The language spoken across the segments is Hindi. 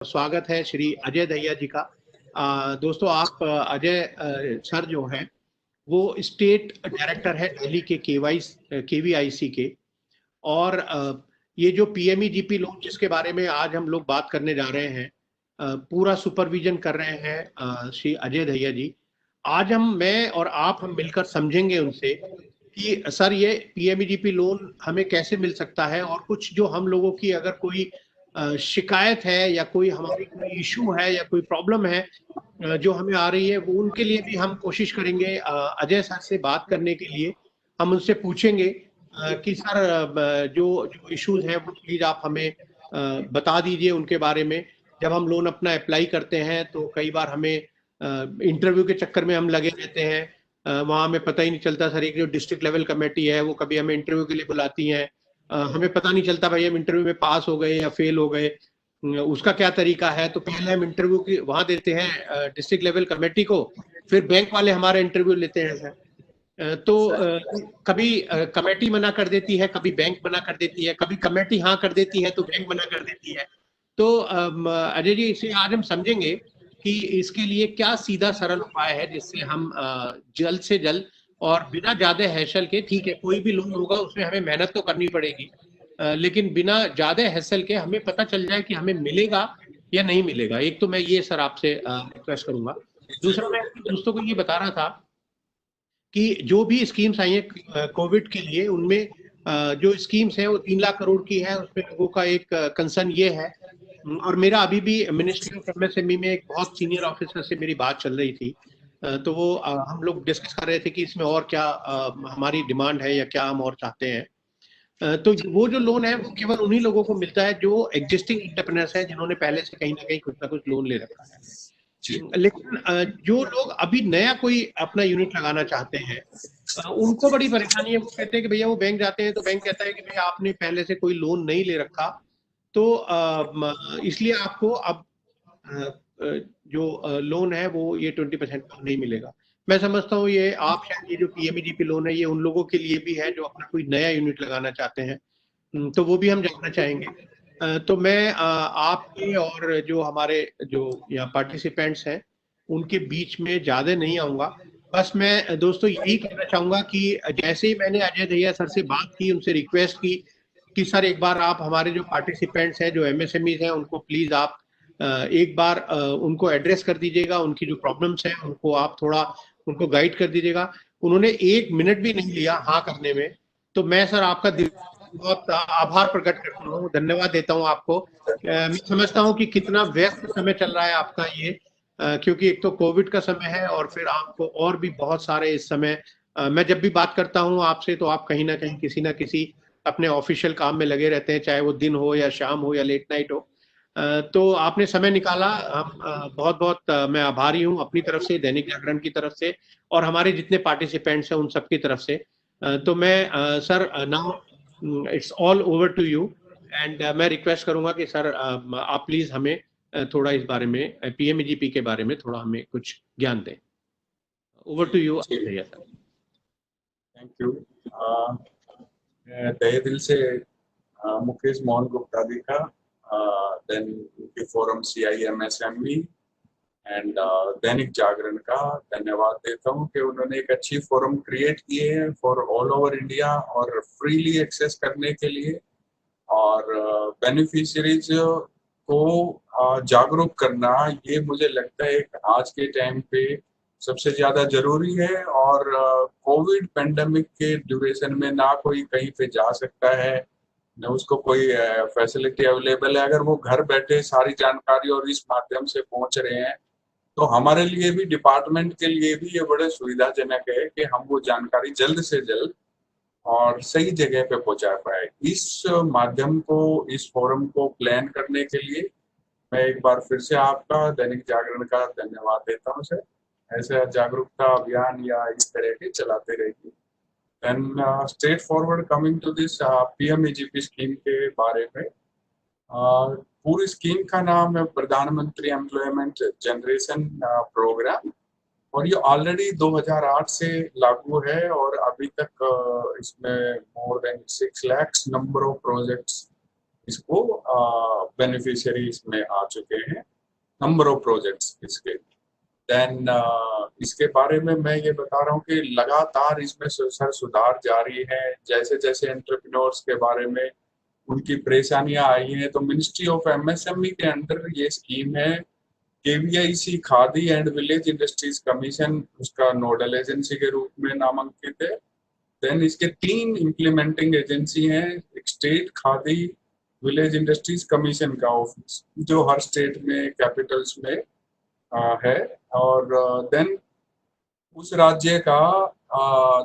स्वागत है श्री अजय दहिया जी का। दोस्तों, आप अजय सर जो हैं वो स्टेट डायरेक्टर है दिल्ली के केवीआईसी के। और ये जो पीएमईजीपी लोन जिसके बारे में आज हम लोग बात करने जा रहे हैं, पूरा सुपरविजन कर रहे हैं श्री अजय दहिया जी। आज मैं और आप मिलकर समझेंगे उनसे कि सर ये पीएमईजीपी लोन हमें कैसे मिल सकता है, और कुछ जो हम लोगों की अगर कोई शिकायत है या कोई हमारी कोई इशू है या कोई प्रॉब्लम है जो हमें आ रही है, वो उनके लिए भी हम कोशिश करेंगे अजय सर से बात करने के लिए। हम उनसे पूछेंगे कि सर जो जो इश्यूज हैं वो प्लीज आप हमें बता दीजिए उनके बारे में। जब हम लोन अपना अप्लाई करते हैं तो कई बार हमें इंटरव्यू के चक्कर में हम लगे रहते हैं, वहाँ हमें पता ही नहीं चलता। सर, एक जो डिस्ट्रिक्ट लेवल कमेटी है वो कभी हमें इंटरव्यू के लिए बुलाती है, हमें पता नहीं चलता भाई हम इंटरव्यू में पास हो गए या फेल हो गए, उसका क्या तरीका है। तो पहले हम इंटरव्यू की वहां देते हैं डिस्ट्रिक्ट लेवल कमेटी को, फिर बैंक वाले हमारा इंटरव्यू लेते हैं सर। तो कभी कमेटी मना कर देती है, कभी बैंक मना कर देती है, कभी कमेटी हाँ कर देती है तो बैंक मना कर देती है। तो अजय जी, इसे आज हम समझेंगे कि इसके लिए क्या सीधा सरल उपाय है जिससे हम जल्द से जल्द और बिना ज्यादा हैसल के, ठीक है कोई भी लोन होगा उसमें हमें मेहनत तो करनी पड़ेगी, लेकिन बिना ज्यादा हैसल के हमें पता चल जाए कि हमें मिलेगा या नहीं मिलेगा। एक तो मैं ये सर आपसे रिक्वेस्ट करूंगा। दूसरा, मैं अपने दोस्तों को ये बता रहा था कि जो भी स्कीम्स आई है कोविड के लिए, उनमें जो स्कीम्स है वो 3 लाख करोड़ की है। उसमें लोगों का एक कंसर्न ये है, और मेरा अभी भी मिनिस्ट्री ऑफ एमएसएमई में एक बहुत सीनियर ऑफिसर से मेरी बात चल रही थी, तो वो हम लोग डिस्कस कर रहे थे कि इसमें और क्या हमारी डिमांड है या क्या हम और चाहते हैं। तो वो जो लोन है वो केवल उन्हीं लोगों को मिलता है जो एग्जिस्टिंग इंटरप्रेन्योर्स हैं, जिन्होंने पहले से कहीं ना कहीं कुछ ना कुछ लोन ले रखा है। लेकिन जो लोग अभी नया कोई अपना यूनिट लगाना चाहते हैं, उनको बड़ी परेशानी है। वो कहते हैं कि भैया, वो बैंक जाते हैं तो बैंक कहता है कि भैया आपने पहले से कोई लोन नहीं ले रखा, तो इसलिए आपको अब जो लोन है वो ये 20% नहीं मिलेगा। मैं समझता हूँ ये आप शायद ये जो पीएमईजीपी लोन है ये उन लोगों के लिए भी है जो अपना कोई नया यूनिट लगाना चाहते हैं। तो वो भी हम जानना चाहेंगे। तो मैं आपके और जो हमारे जो यहाँ पार्टिसिपेंट्स हैं उनके बीच में ज्यादा नहीं आऊंगा। बस मैं दोस्तों यही कहना चाहूंगा कि जैसे ही मैंने अजय दहिया सर से बात की, उनसे रिक्वेस्ट की कि सर एक बार आप हमारे जो पार्टिसिपेंट्स हैं जो एमएसएमईज हैं उनको प्लीज आप एक बार उनको एड्रेस कर दीजिएगा, उनकी जो प्रॉब्लम्स हैं उनको आप थोड़ा उनको गाइड कर दीजिएगा। उन्होंने 1 मिनट भी नहीं लिया हाँ करने में। तो मैं सर आपका बहुत आभार प्रकट करता हूँ, धन्यवाद देता हूँ आपको। मैं समझता हूँ कि कितना व्यस्त समय चल रहा है आपका ये, क्योंकि एक तो कोविड का समय है और फिर आपको और भी बहुत सारे इस समय मैं जब भी बात करता हूँ आपसे तो आप कहीं ना किसी अपने ऑफिशियल काम में लगे रहते हैं, चाहे वो दिन हो या शाम हो या लेट नाइट हो। तो आपने समय निकाला, हम बहुत बहुत मैं आभारी हूँ अपनी तरफ से, दैनिक जागरण की तरफ से, और हमारे जितने पार्टिसिपेंट्स हैं उन सब की तरफ से। तो मैं sir now it's all over to you, and मैं रिक्वेस्ट करूंगा कि सर आप प्लीज हमें थोड़ा इस बारे में पीएमईजीपी के बारे में थोड़ा हमें कुछ ज्ञान दें। ओवर टू यू भैया सर। Thank you. तहे दिल से मुकेश मोहन गुप्ता जी का देन उनके forum CIMSME and Dainik Jagran का धन्यवाद देता हूँ कि उन्होंने एक अच्छी फोरम क्रिएट किए हैं फॉर ऑल ओवर इंडिया और फ्रीली एक्सेस करने के लिए, और बेनिफिशियरीज को जागरूक करना, ये मुझे लगता है आज के टाइम पे सबसे ज्यादा जरूरी है। और कोविड पेंडेमिक के ड्यूरेशन में ना कोई कहीं पे जा सकता है, न उसको कोई फैसिलिटी अवेलेबल है। अगर वो घर बैठे सारी जानकारी और इस माध्यम से पहुंच रहे हैं तो हमारे लिए भी, डिपार्टमेंट के लिए भी ये बड़े सुविधाजनक है कि हम वो जानकारी जल्द से जल्द और सही जगह पे पहुंचा पाए। इस माध्यम को, इस फोरम को प्लान करने के लिए मैं एक बार फिर से आपका, दैनिक जागरण का धन्यवाद देता हूँ सर। ऐसे जागरूकता अभियान या इस तरह के चलाते रहिए। Then straight forward coming to this PMEGP scheme के बारे में, पूरी स्कीम का नाम है प्रधानमंत्री एम्प्लॉयमेंट जनरेशन प्रोग्राम, और ये ऑलरेडी 2008 से लागू है और अभी तक इसमें more than 6 lakh number of projects इसको बेनिफिशियरी इसमें आ चुके हैं, नंबर ऑफ प्रोजेक्ट्स इसके। देन इसके बारे में मैं ये बता रहा हूँ कि लगातार इसमें सर सुधार जारी है। जैसे जैसे एंटरप्रेन्योर्स के बारे में उनकी परेशानियां आई हैं, तो मिनिस्ट्री ऑफ एमएसएमई के अंडर ये स्कीम है। KVIC khadi and village industries commission उसका नोडल एजेंसी के रूप में नामांकित है। देन इसके 3 इम्प्लीमेंटिंग एजेंसी हैं। एक state khadi village industries commission का ऑफिस जो हर स्टेट में कैपिटल्स में है, और देन उस राज्य का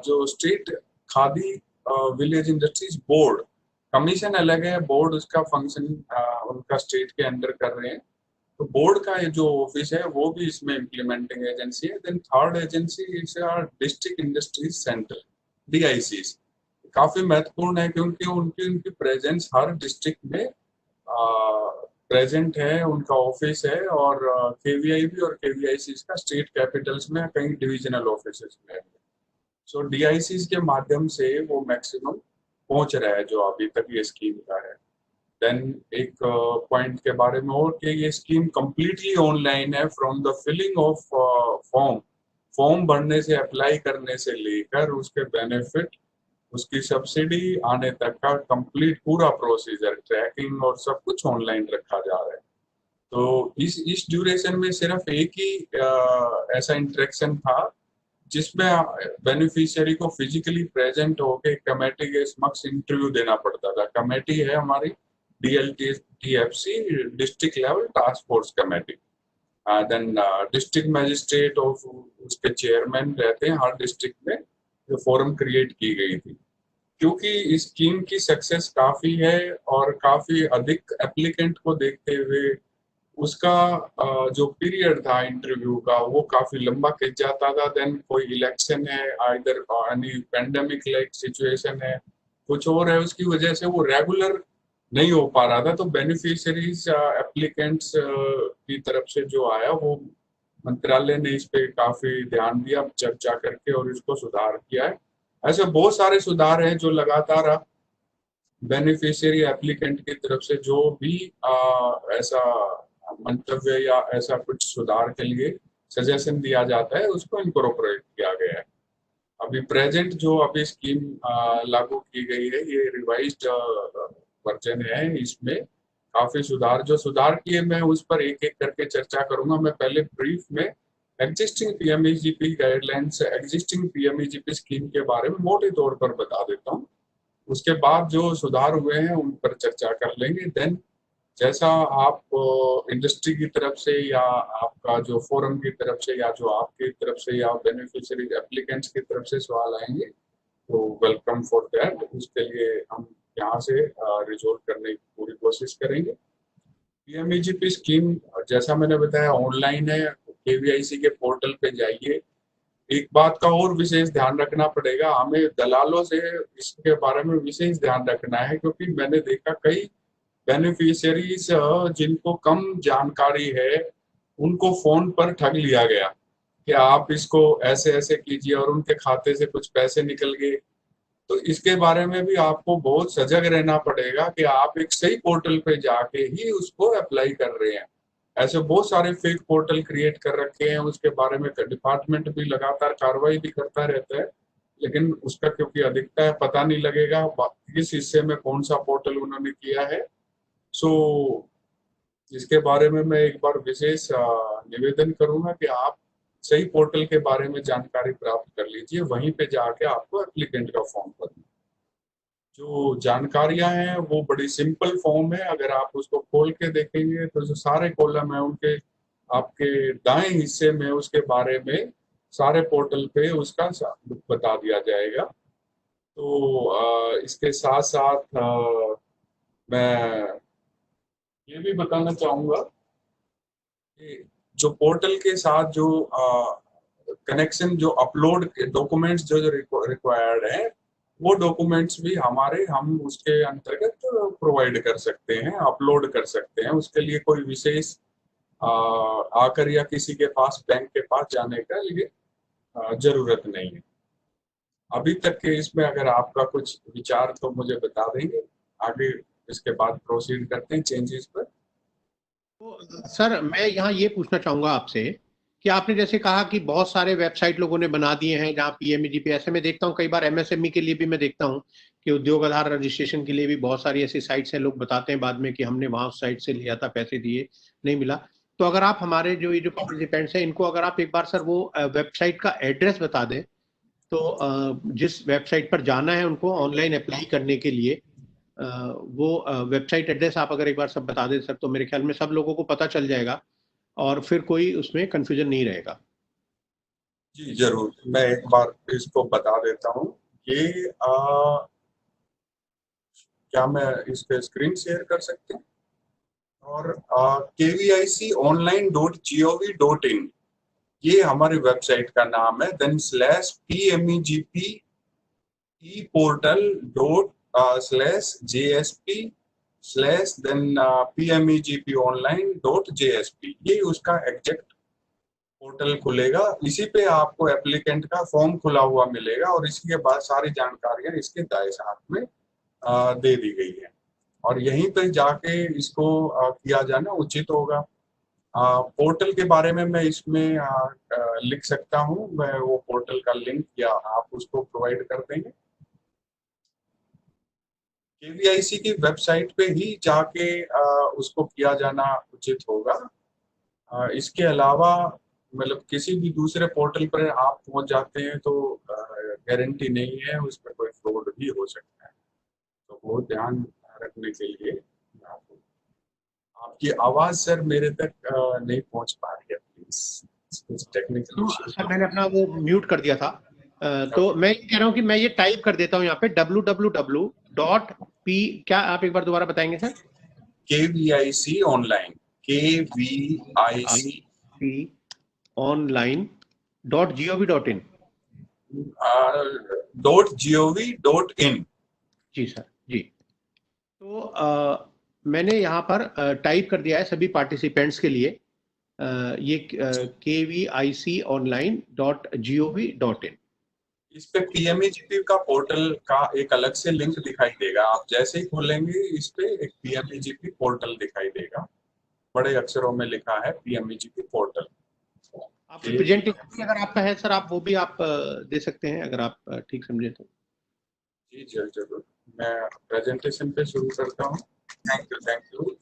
जो state khadi village industries board, commission अलग है, बोर्ड उसका फंक्शन उनका स्टेट के अंडर कर रहे हैं। तो बोर्ड का ये जो ऑफिस है वो भी इसमें इम्प्लीमेंटिंग एजेंसी है। Then third agency is district industries centre, DIC। काफी महत्वपूर्ण है क्योंकि उनकी उनकी प्रेजेंस हर डिस्ट्रिक्ट में प्रेजेंट है, उनका ऑफिस है, और KVIB और KVIC का स्टेट कैपिटल्स में कई डिविजनल ऑफिस में है। सो DICs के माध्यम से वो मैक्सिमम पहुंच रहा है जो अभी तक ये स्कीम का है। देन एक पॉइंट के बारे में और कि ये स्कीम कंप्लीटली ऑनलाइन है, from the filling of form भरने से, अप्लाई करने से लेकर उसके बेनिफिट, उसकी सब्सिडी आने तक का कंप्लीट पूरा प्रोसीजर, ट्रैकिंग और सब कुछ ऑनलाइन रखा जा रहा है। तो इस ड्यूरेशन में सिर्फ एक ही ऐसा इंटरेक्शन था जिसमें बेनिफिशियरी को फिजिकली प्रेजेंट होके कमेटी के समक्ष इंटरव्यू देना पड़ता था। कमेटी है हमारी DLTFC, district level task force committee. Then district magistrate और उसके चेयरमैन रहते हैं हर डिस्ट्रिक्ट में, जो फोरम क्रिएट की गई थी। क्योंकि इस स्कीम की सक्सेस काफी है और काफी अधिक एप्लीकेंट को देखते हुए उसका जो पीरियड था इंटरव्यू का वो काफी लंबा खिंच जाता था। देन कोई इलेक्शन है, either any pandemic like situation है, कुछ और है, उसकी वजह से वो रेगुलर नहीं हो पा रहा था। तो बेनिफिशियरीज एप्लीकेंट्स की तरफ से जो आया वो मंत्रालय ने इस पे काफी ध्यान दिया, चर्चा करके, और इसको सुधार किया है। ऐसे बहुत सारे सुधार हैं जो लगातार बेनिफिशियरी एप्लीकेंट की तरफ से जो भी ऐसा मंतव्य या ऐसा कुछ सुधार के लिए सजेशन दिया जाता है उसको इनकॉर्पोरेट किया गया है। अभी प्रेजेंट जो अभी स्कीम लागू की गई है ये रिवाइज्ड वर्जन है। इसमें काफी सुधार जो सुधार किए मैं उस पर एक एक करके चर्चा करूंगा। मैं पहले ब्रीफ में existing PMEGP guidelines, existing PMEGP scheme के बारे में मोटे तौर पर बता देता हूँ। उसके बाद जो सुधार हुए हैं उन पर चर्चा कर लेंगे। देन जैसा आप इंडस्ट्री की तरफ से या आपका जो फोरम की तरफ से या जो आपकी तरफ से या बेनिफिशियरी एप्लीकेंट्स की तरफ से सवाल आएंगे तो वेलकम फॉर दैट। उसके लिए हम यहाँ से रिजोल्व करने की पूरी कोशिश करेंगे। PMEGP स्कीम जैसा मैंने बताया ऑनलाइन है, KVIC के पोर्टल पे जाइए। एक बात का और विशेष ध्यान रखना पड़ेगा, हमें दलालों से इसके बारे में विशेष ध्यान रखना है, क्योंकि मैंने देखा कई बेनिफिशियरीज जिनको कम जानकारी है उनको फोन पर ठग लिया गया कि आप इसको ऐसे ऐसे कीजिए और उनके खाते से कुछ पैसे निकल गए। तो इसके बारे में भी आपको बहुत सजग रहना पड़ेगा कि आप एक सही पोर्टल पे जाके ही उसको अप्लाई कर रहे हैं। ऐसे बहुत सारे फेक पोर्टल क्रिएट कर रखे हैं, उसके बारे में डिपार्टमेंट भी लगातार कार्रवाई भी करता रहता है, लेकिन उसका क्योंकि अधिकता है पता नहीं लगेगा किस हिस्से में कौन सा पोर्टल उन्होंने किया है। सो इसके बारे में मैं एक बार विशेष निवेदन करूंगा कि आप सही पोर्टल के बारे में जानकारी प्राप्त कर लीजिए, वहीं पे जाके आपको एप्लीकेंट का फॉर्म भरना। जो जानकारियां हैं वो बड़ी सिंपल फॉर्म है, अगर आप उसको खोल के देखेंगे तो जो सारे कॉलम है उनके आपके दाएं हिस्से में उसके बारे में सारे पोर्टल पे उसका बता दिया जाएगा। तो इसके साथ साथ मैं ये भी बताना चाहूंगा कि जो पोर्टल के साथ जो कनेक्शन जो अपलोड डॉक्यूमेंट्स जो रिक्वायर्ड है वो डॉक्यूमेंट्स भी हम उसके अंतर्गत प्रोवाइड कर सकते हैं, अपलोड कर सकते हैं। उसके लिए कोई विशेष आकर या किसी के पास बैंक के पास जाने का लिए जरूरत नहीं है। अभी तक के इसमें अगर आपका कुछ विचार तो मुझे बता देंगे, आगे इसके बाद प्रोसीड करते हैं चेंजेस पर। तो सर मैं यहाँ ये पूछना चाहूंगा आपसे कि आपने जैसे कहा कि बहुत सारे वेबसाइट लोगों ने बना दिए हैं जहाँ पीएमईजीपी, ऐसे में देखता हूँ कई बार एमएसएमई के लिए भी मैं देखता हूँ कि उद्योग आधार रजिस्ट्रेशन के लिए भी बहुत सारी ऐसी साइट्स हैं, लोग बताते हैं बाद में कि हमने वहां उस साइट से लिया था, पैसे दिए, नहीं मिला। तो अगर आप हमारे जो ये जो पार्टिसिपेंट्स हैं इनको अगर आप एक बार सर वो वेबसाइट का एड्रेस बता दें, तो जिस वेबसाइट पर जाना है उनको ऑनलाइन अप्लाई करने के लिए, वो वेबसाइट एड्रेस आप अगर एक बार सब बता दें सर, तो मेरे ख्याल में सब लोगों को पता चल जाएगा और फिर कोई उसमें कंफ्यूजन नहीं रहेगा। जी जरूर, मैं एक बार इसको बता देता हूँ। ये क्या मैं इस पे स्क्रीन शेयर कर सकते हैं? और kviconline.gov.in ये हमारी वेबसाइट का नाम है। Then slash PMEGP eportal./JSP slash then PMEGPonline.JSP, ये उसका एग्जैक्ट पोर्टल खुलेगा। इसी पे आपको एप्लीकेंट का फॉर्म खुला हुआ मिलेगा और इसी के बाद सारी जानकारियां इसके दाएं साथ में दे दी गई है और यहीं पे जाके इसको किया जाना उचित होगा। पोर्टल के बारे में मैं इसमें लिख सकता हूँ, मैं वो पोर्टल का लिंक या आप उसको प्रोवाइड कर देंगे। केवीआईसी की वेबसाइट पे ही जाके उसको किया जाना उचित होगा। इसके अलावा मतलब किसी भी दूसरे पोर्टल पर आप पहुंच जाते हैं तो गारंटी नहीं है, उसमें कोई फ्रॉड भी हो सकता है, तो वो ध्यान रखने के लिए आपको। आपकी आवाज सर मेरे तक नहीं पहुंच पा रही है, प्लीज कुछ टेक्निकल तो इश्यू। सर मैंने अपना वो म्यूट कर दिया था। तो मैं ये कह रहा हूँ कि मैं ये टाइप कर देता हूँ यहाँ पे www.p, क्या आप एक बार दोबारा बताएंगे sir? KVIC online, KVIC online.gov.in। .gov.in। जी सर जी। तो मैंने यहाँ पर टाइप कर दिया है सभी पार्टिसिपेंट्स के लिए, ये KVIConline.gov.in। इस पे PMEGP का पोर्टल का एक अलग से लिंक दिखाई देगा। आप जैसे ही खोलेंगे इस पे एक PMEGP पोर्टल दिखाई देगा, बड़े अक्षरों में लिखा है PMEGP पोर्टल। आप प्रेजेंटेशन अगर आपका है सर, आप वो भी आप दे सकते हैं अगर आप ठीक समझे तो। जी जरूर, मैं प्रेजेंटेशन पे शुरू करता हूँ। थैंक यू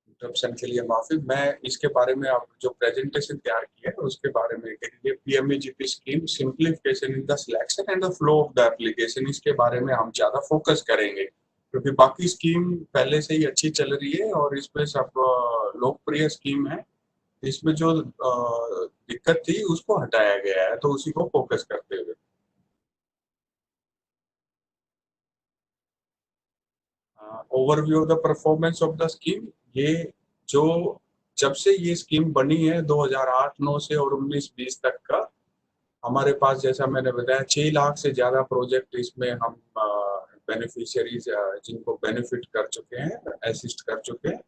इंटरप्शन के लिए माफी। मैं इसके बारे में आप जो प्रेजेंटेशन तैयार किया है उसके बारे में कहिए। PMEGP scheme simplification in the selection and the flow of the application, इसके बारे में हम ज्यादा फोकस करेंगे क्योंकि बाकी स्कीम पहले से ही अच्छी चल रही है और इसमें सब लोकप्रिय स्कीम है। इसमें जो दिक्कत थी उसको हटाया गया है, तो उसी को फोकस करते हुए overview of the performance of the scheme. ये जो जब से ये स्कीम बनी है 2008-9 से और 19-20 तक का, हमारे पास जैसा मैंने बताया 6 लाख से ज्यादा प्रोजेक्ट इसमें हम बेनिफिशियरीज जिनको बेनिफिट कर चुके हैं, असिस्ट कर चुके हैं।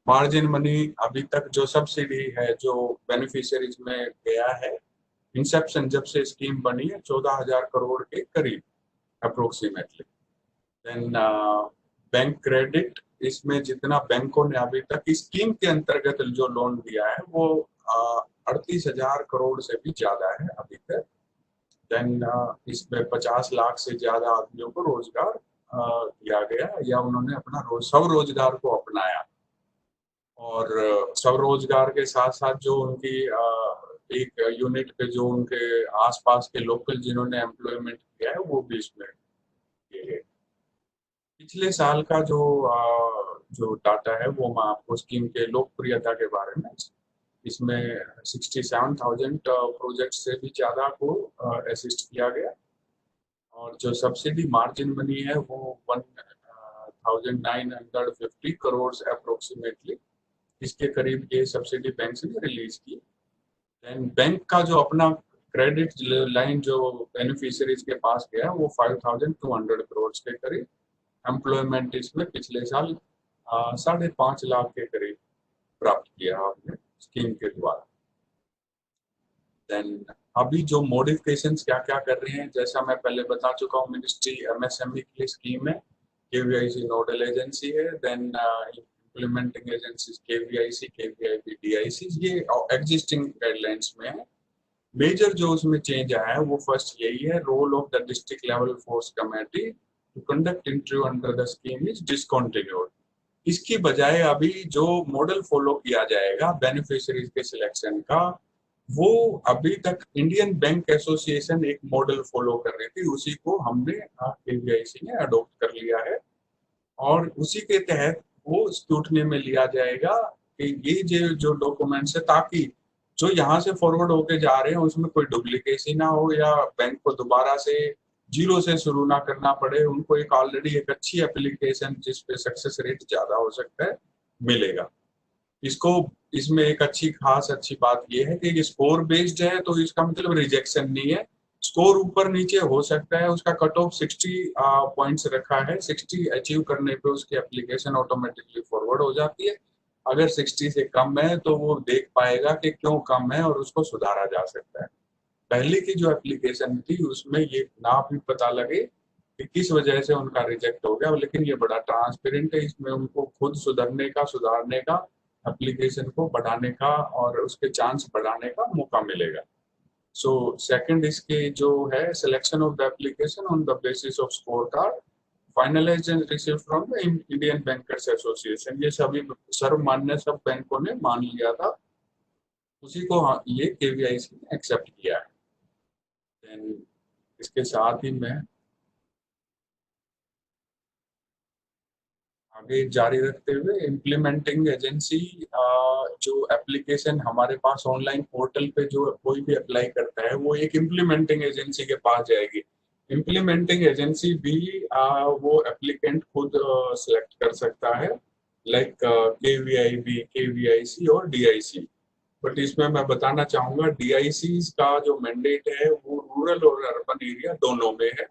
मार्जिन मनी अभी तक जो सब्सिडी है जो बेनिफिशियरीज में गया है, इंसेप्शन जब से स्कीम बनी है 14,000 करोड़ के करीब अप्रोक्सीमेटली। देन बैंक क्रेडिट, इसमें जितना बैंकों ने अभी तक इस स्कीम के अंतर्गत जो लोन दिया है वो 38,000 करोड़ से भी ज्यादा है अभी तक। देन इसमें 50 लाख से ज्यादा आदमियों को रोजगार दिया गया या उन्होंने अपना स्वरोजगार को अपनाया। और स्वरोजगार के साथ साथ जो उनकी एक यूनिट पे जो उनके आसपास के लोकल जिन्होंने एम्प्लॉयमेंट किया है वो भी इसमें किए गए। पिछले साल का जो डाटा है वो मैं आपको स्कीम के लोकप्रियता के बारे में, इसमें 67,000 प्रोजेक्ट से भी ज्यादा को असिस्ट किया गया और जो सब्सिडी मार्जिन मनी है वो 1,950 करोड़ अप्रोक्सीमेटली, इसके करीब ये सब्सिडी बैंक से रिलीज की। देन बैंक का जो अपना क्रेडिट लाइन जो बेनिफिशियरीज के पास गया वो 5,200 करोड़ के करीब। एम्प्लॉयमेंट इसमें पिछले साल 5.5 लाख के करीब प्राप्त किया आपने स्कीम के द्वारा। देन अभी जो मॉडिफिकेशंस क्या क्या कर रहे हैं, जैसा मैं पहले बता चुका हूँ, मिनिस्ट्री MSME की स्कीम है KVIC नोडल एजेंसी है, then implementing agencies KVIC, KVIB, DIC, ये एग्जिस्टिंग गाइडलाइंस में है। मेजर जो उसमें चेंज आया है वो फर्स्ट यही है, role of the district level force committee to conduct interview under the scheme is discontinued. इसकी बजाय अभी जो मॉडल फॉलो किया जाएगा बेनिफिशियरीज के सिलेक्शन का, वो अभी तक इंडियन बैंक एसोसिएशन एक मॉडल फॉलो कर रही थी, उसी को हमने KVIC ने अडॉप्ट कर लिया है और उसी के तहत वो स्क्रूटनी में लिया जाएगा कि ये जो डॉक्यूमेंट्स है, ताकि जो यहाँ से फॉरवर्ड होके जा रहे हैं उसमें कोई डुप्लीकेसी ना हो या बैंक को दोबारा से जीरो से शुरू ना करना पड़े, उनको एक ऑलरेडी एक अच्छी एप्लीकेशन जिसपे सक्सेस रेट ज्यादा हो सकता है मिलेगा। इसमें एक अच्छी बात यह है कि ये स्कोर बेस्ड है, तो इसका मतलब रिजेक्शन नहीं है। स्कोर ऊपर नीचे हो सकता है, उसका कट ऑफ 60 पॉइंट्स रखा है, 60 अचीव करने पे उसकी एप्लीकेशन ऑटोमेटिकली फॉरवर्ड हो जाती है। अगर 60 से कम है तो वो देख पाएगा कि क्यों कम है और उसको सुधारा जा सकता है। पहले की जो एप्लीकेशन थी उसमें ये ना भी पता लगे कि किस वजह से उनका रिजेक्ट हो गया, लेकिन ये बड़ा ट्रांसपेरेंट है, इसमें उनको खुद सुधरने का, एप्लीकेशन को बढ़ाने का और उसके चांस बढ़ाने का मौका मिलेगा। सो सेकंड इसके जो है, selection of the application on the basis off score card finalised and received from the Indian bankers association. ये सभी सर्वमान्य सब बैंकों ने मान लिया था, उसी को ये KVIC ने एक्सेप्ट किया है। देन इसके साथ ही मैं आगे जारी रखते हुए, इम्प्लीमेंटिंग एजेंसी जो एप्लीकेशन हमारे पास ऑनलाइन पोर्टल पे जो कोई भी अप्लाई करता है वो एक इम्प्लीमेंटिंग एजेंसी के पास जाएगी। इम्प्लीमेंटिंग एजेंसी भी वो एप्लीकेंट खुद सिलेक्ट कर सकता है, लाइक KVIB, KVIC और DIC। बट इसमें मैं बताना चाहूंगा DIC का जो मैंडेट है वो रूरल और अर्बन एरिया दोनों में है।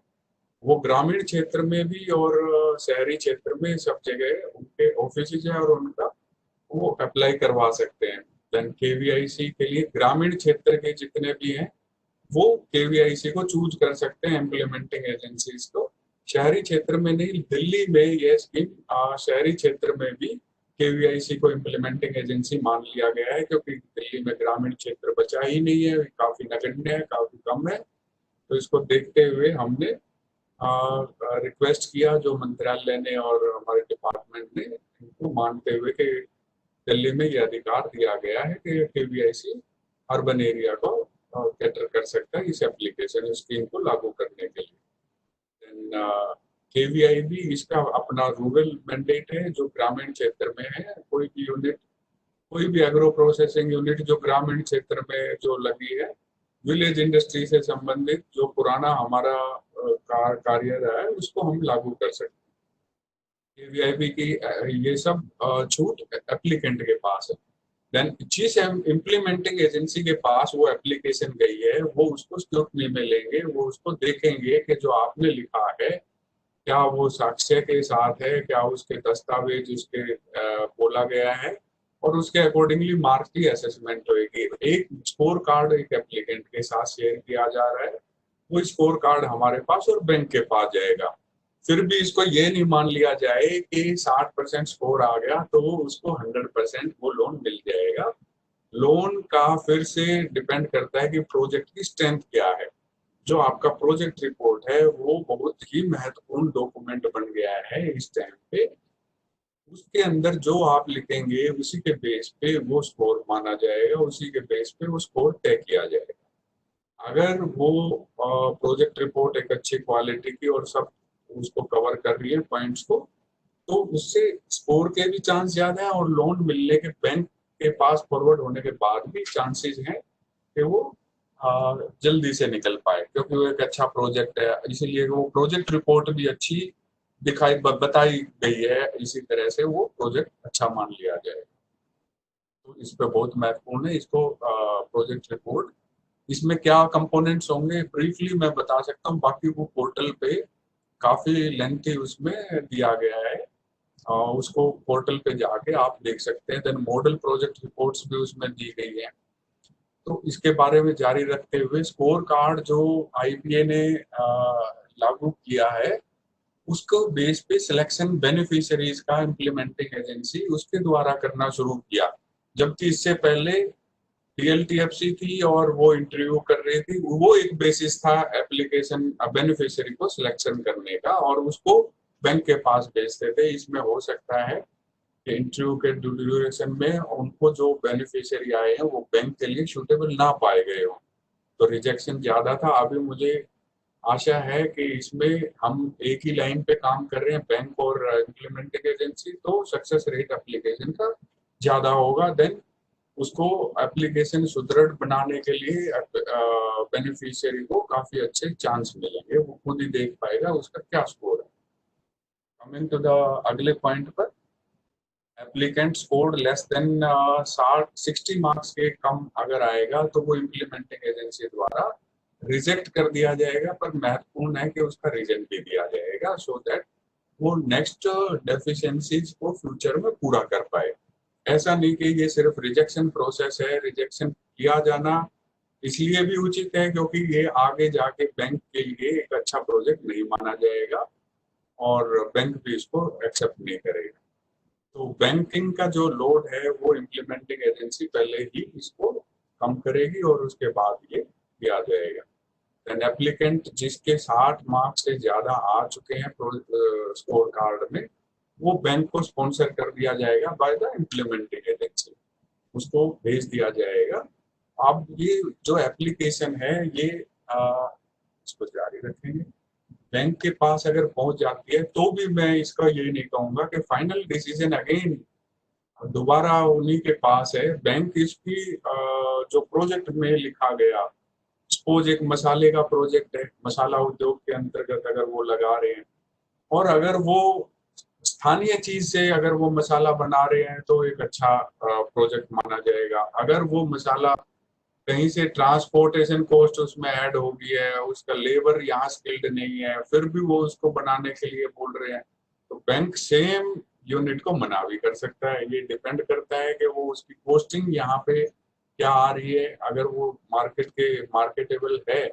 वो ग्रामीण क्षेत्र में भी और शहरी क्षेत्र में सब जगह उनके ऑफिस है और उनका वो अप्लाई करवा सकते हैं। देन KVIC के लिए ग्रामीण क्षेत्र के जितने भी हैं वो KVIC को चूज कर सकते हैं इम्प्लीमेंटिंग एजेंसीज को। शहरी क्षेत्र में नहीं, दिल्ली में ये स्कीम शहरी क्षेत्र में भी KVIC को इम्प्लीमेंटिंग एजेंसी मान लिया गया है, क्योंकि दिल्ली में ग्रामीण क्षेत्र बचा ही नहीं है, काफी नगण्य है, काफी कम है। तो इसको देखते हुए हमने रिक्वेस्ट किया जो मंत्रालय ने और हमारे डिपार्टमेंट ने, इनको मानते हुए कि दिल्ली में यह अधिकार दिया गया है कि KVIC अर्बन एरिया को कैटर कर सकता है इस एप्लीकेशन स्कीम को लागू करने के लिए। KVIB इसका अपना रूरल मैंडेट है जो ग्रामीण क्षेत्र में है। कोई भी एग्रो प्रोसेसिंग यूनिट जो ग्रामीण क्षेत्र में जो लगी है, विलेज इंडस्ट्री से संबंधित जो पुराना हमारा कार्य रहा है, उसको हम लागू कर सकते हैं। KVIB की ये सब छूट एप्लीकेंट के पास है। देन जिस इम्प्लीमेंटिंग एजेंसी के पास वो एप्लीकेशन गई है, वो उसको स्क्रूटनी में लेंगे, वो उसको देखेंगे कि जो आपने लिखा है क्या वो साक्ष्य के साथ है, क्या उसके दस्तावेज उसके बोला गया है, और उसके अकॉर्डिंगली मार्क्स की असेसमेंट होगी। एक स्कोर कार्ड एक एप्लीकेंट के साथ शेयर किया जा रहा है, वो स्कोर कार्ड हमारे पास और बैंक के पास जाएगा। फिर भी इसको ये नहीं मान लिया जाए कि 60% स्कोर आ गया तो वो उसको 100% वो लोन मिल जाएगा। लोन का फिर से डिपेंड करता है कि प्रोजेक्ट की स्ट्रेंथ क्या है। जो आपका प्रोजेक्ट रिपोर्ट है वो बहुत ही महत्वपूर्ण डॉक्यूमेंट बन गया है इस टाइम पे। उसके अंदर जो आप लिखेंगे उसी के बेस पे वो स्कोर माना जाएगा, उसी के बेस पे वो स्कोर तय किया जाएगा। अगर वो प्रोजेक्ट रिपोर्ट एक अच्छी क्वालिटी की और सब उसको कवर कर रही है पॉइंट्स को, तो उससे स्कोर के भी चांस ज्यादा है और लोन मिलने के बैंक के पास फॉरवर्ड होने के बाद भी चांसेस हैं कि वो जल्दी से निकल पाए, क्योंकि वो एक अच्छा प्रोजेक्ट है। इसीलिए वो प्रोजेक्ट रिपोर्ट भी अच्छी बताई गई है, इसी तरह से वो प्रोजेक्ट अच्छा मान लिया जाए। तो इस पे बहुत महत्वपूर्ण है इसको प्रोजेक्ट रिपोर्ट। इसमें क्या कंपोनेंट्स होंगे ब्रीफली मैं बता सकता हूँ, बाकी वो पोर्टल पे काफी लेंथी उसमें दिया गया है, उसको पोर्टल पे जाके आप देख सकते हैं। देन मॉडल प्रोजेक्ट रिपोर्ट्स भी उसमें दी गई है। तो इसके बारे में जारी रखते हुए, स्कोर कार्ड जो IBA ने लागू किया है उसको बेस पे सिलेक्शन बेनिफिशियरीज का इम्प्लीमेंटिंग एजेंसी उसके द्वारा करना शुरू किया, जबकि इससे पहले डीएलटीएफसी थी और वो इंटरव्यू कर रही थी। वो एक बेसिस था एप्लीकेशन बेनिफिशियरी को सिलेक्शन करने का, और उसको बैंक के पास भेजते थे। इसमें हो सकता है कि इंटरव्यू के ड्यूरेशन में उनको जो बेनिफिशियरी आए हैं वो बैंक के लिए सूटेबल ना पाए गए हो, तो रिजेक्शन ज्यादा था। अभी मुझे आशा है कि इसमें हम एक ही लाइन पे काम कर रहे हैं, बैंक और इम्प्लीमेंटिंग एजेंसी, तो सक्सेस रेट एप्लीकेशन का ज्यादा होगा। देन उसको एप्लीकेशन सुदृढ़ बनाने के लिए बेनिफिशियरी को काफी अच्छे चांस मिलेंगे, वो खुद ही देख पाएगा उसका क्या स्कोर है। कमिंग टू द अगले पॉइंट पर, applicant score less than 60 marks के कम अगर आएगा तो वो इम्प्लीमेंटिंग एजेंसी द्वारा रिजेक्ट कर दिया जाएगा, पर महत्वपूर्ण है कि उसका रीजन भी दिया जाएगा, सो दैट वो नेक्स्ट डेफिशिएंसीज को फ्यूचर में पूरा कर पाए। ऐसा नहीं कि ये सिर्फ रिजेक्शन प्रोसेस है, रिजेक्शन किया जाना इसलिए भी उचित है क्योंकि ये आगे जाके बैंक के लिए एक अच्छा प्रोजेक्ट नहीं माना जाएगा और बैंक भी इसको एक्सेप्ट नहीं करेगा। तो बैंकिंग का जो लोड है वो इम्प्लीमेंटिंग एजेंसी पहले ही इसको कम करेगी और उसके बाद ये किया जाएगा। एन एप्लीकेंट जिसके 60 मार्क्स से ज्यादा आ चुके हैं स्कोर कार्ड में, वो बैंक को स्पॉन्सर कर दिया जाएगा बाय द इम्प्लीमेंटिंग एजेंसी, उसको भेज दिया जाएगा। अब ये जो एप्लीकेशन है ये इसको जारी रखेंगे। बैंक के पास अगर पहुंच जाती है तो भी मैं इसका ये नहीं कहूंगा कि फाइनल डिसीजन अगेन दोबारा उन्हीं के पास है। बैंक इसकी जो प्रोजेक्ट में लिखा गया, सपोज एक मसाले का प्रोजेक्ट है, मसाला उद्योग के अंतर्गत अगर वो लगा रहे हैं और अगर वो स्थानीय चीज से अगर वो मसाला बना रहे हैं तो एक अच्छा प्रोजेक्ट माना जाएगा। अगर वो मसाला कहीं से ट्रांसपोर्टेशन कॉस्ट उसमें ऐड हो गई है, उसका लेबर यहाँ स्किल्ड नहीं है, फिर भी वो उसको बनाने के लिए बोल रहे हैं, तो बैंक सेम यूनिट को मना भी कर सकता है। ये डिपेंड करता है कि वो उसकी कॉस्टिंग यहाँ पे क्या आ रही है। अगर वो मार्केटेबल है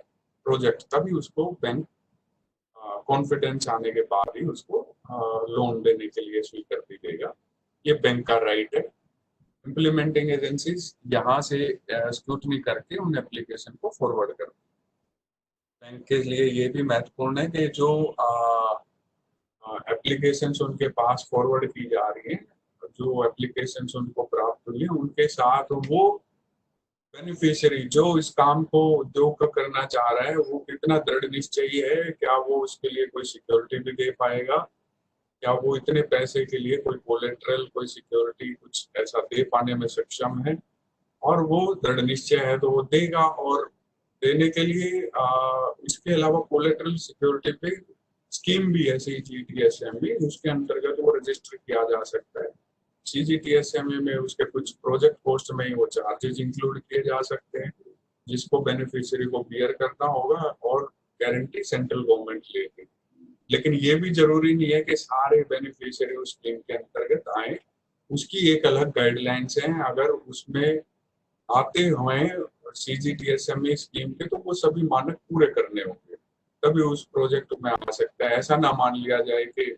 प्रोजेक्ट, तभी उसको बैंक कॉन्फिडेंस आने के बाद ही उसको लोन देने के लिए स्वीकृति देगा। ये बैंक का राइट है। इम्प्लीमेंटिंग एजेंसीज यहाँ से स्क्रूटनी करके उन एप्लीकेशन को फॉरवर्ड कर। बैंक के लिए ये भी महत्वपूर्ण है कि जो एप्लीकेशन उनके पास फॉरवर्ड की जा रही है, जो एप्लीकेशन उनको प्राप्त हुई है, उनके साथ वो बेनिफिशियरी जो इस काम को उद्योग का करना चाह रहा है वो कितना दृढ़ निश्चयी है, क्या वो उसके लिए कोई सिक्योरिटी भी दे पाएगा, क्या वो इतने पैसे के लिए कोई कोलेट्रल कोई सिक्योरिटी कुछ ऐसा दे पाने में सक्षम है, और वो दृढ़ निश्चय है तो वो देगा। और देने के लिए इसके अलावा कोलेट्रल सिक्योरिटी पे स्कीम भी है CGTSME, उसके अंतर्गत वो रजिस्टर किया जा सकता है। CGTSME में उसके कुछ प्रोजेक्ट कॉस्ट में वो चार्जेस इंक्लूड किए जा सकते हैं जिसको बेनिफिशियरी को बियर करना होगा, और गारंटी सेंट्रल गवर्नमेंट लेगी। लेकिन ये भी जरूरी नहीं है कि सारे बेनिफिशियरी उस स्कीम के अंतर्गत आए, उसकी एक अलग गाइडलाइंस है। अगर उसमें आते हुए CGTSME स्कीम के तो वो सभी मानक पूरे करने होंगे तभी उस प्रोजेक्ट में आ सकता है। ऐसा ना मान लिया जाए कि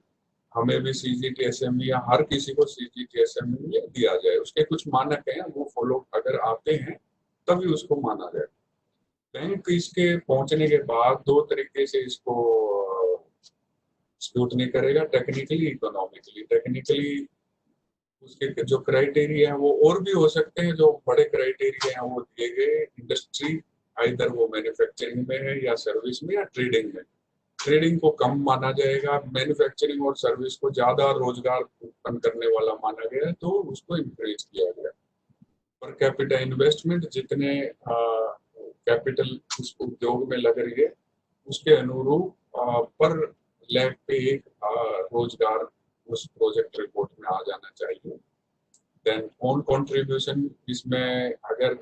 हमें भी CGTSME या हर किसी को CGTSME दिया जाए, उसके कुछ मानक हैं वो फॉलो अगर आते हैं तभी उसको माना जाए। बैंक इसके पहुंचने के बाद दो तरीके से इसको स्क्रूटनी करेगा, टेक्निकली इकोनॉमिकली। टेक्निकली उसके जो क्राइटेरिया है वो और भी हो सकते हैं, जो बड़े क्राइटेरिया हैं वो दिए गए इंडस्ट्री, इधर वो मैन्युफैक्चरिंग में है या सर्विस में या ट्रेडिंग में। ट्रेडिंग को कम माना जाएगा, मैन्युफैक्चरिंग और सर्विस को ज्यादा रोजगार उत्पन्न करने वाला माना गया है तो उसको इंक्रीज किया गया। पर कैपिटा इन्वेस्टमेंट जितने कैपिटल उस उद्योग में लग रही है उसके अनुरूप पर लैब पे एक रोजगार उस प्रोजेक्ट रिपोर्ट में आ जाना चाहिए। देन ओन कंट्रीब्यूशन, इसमें अगर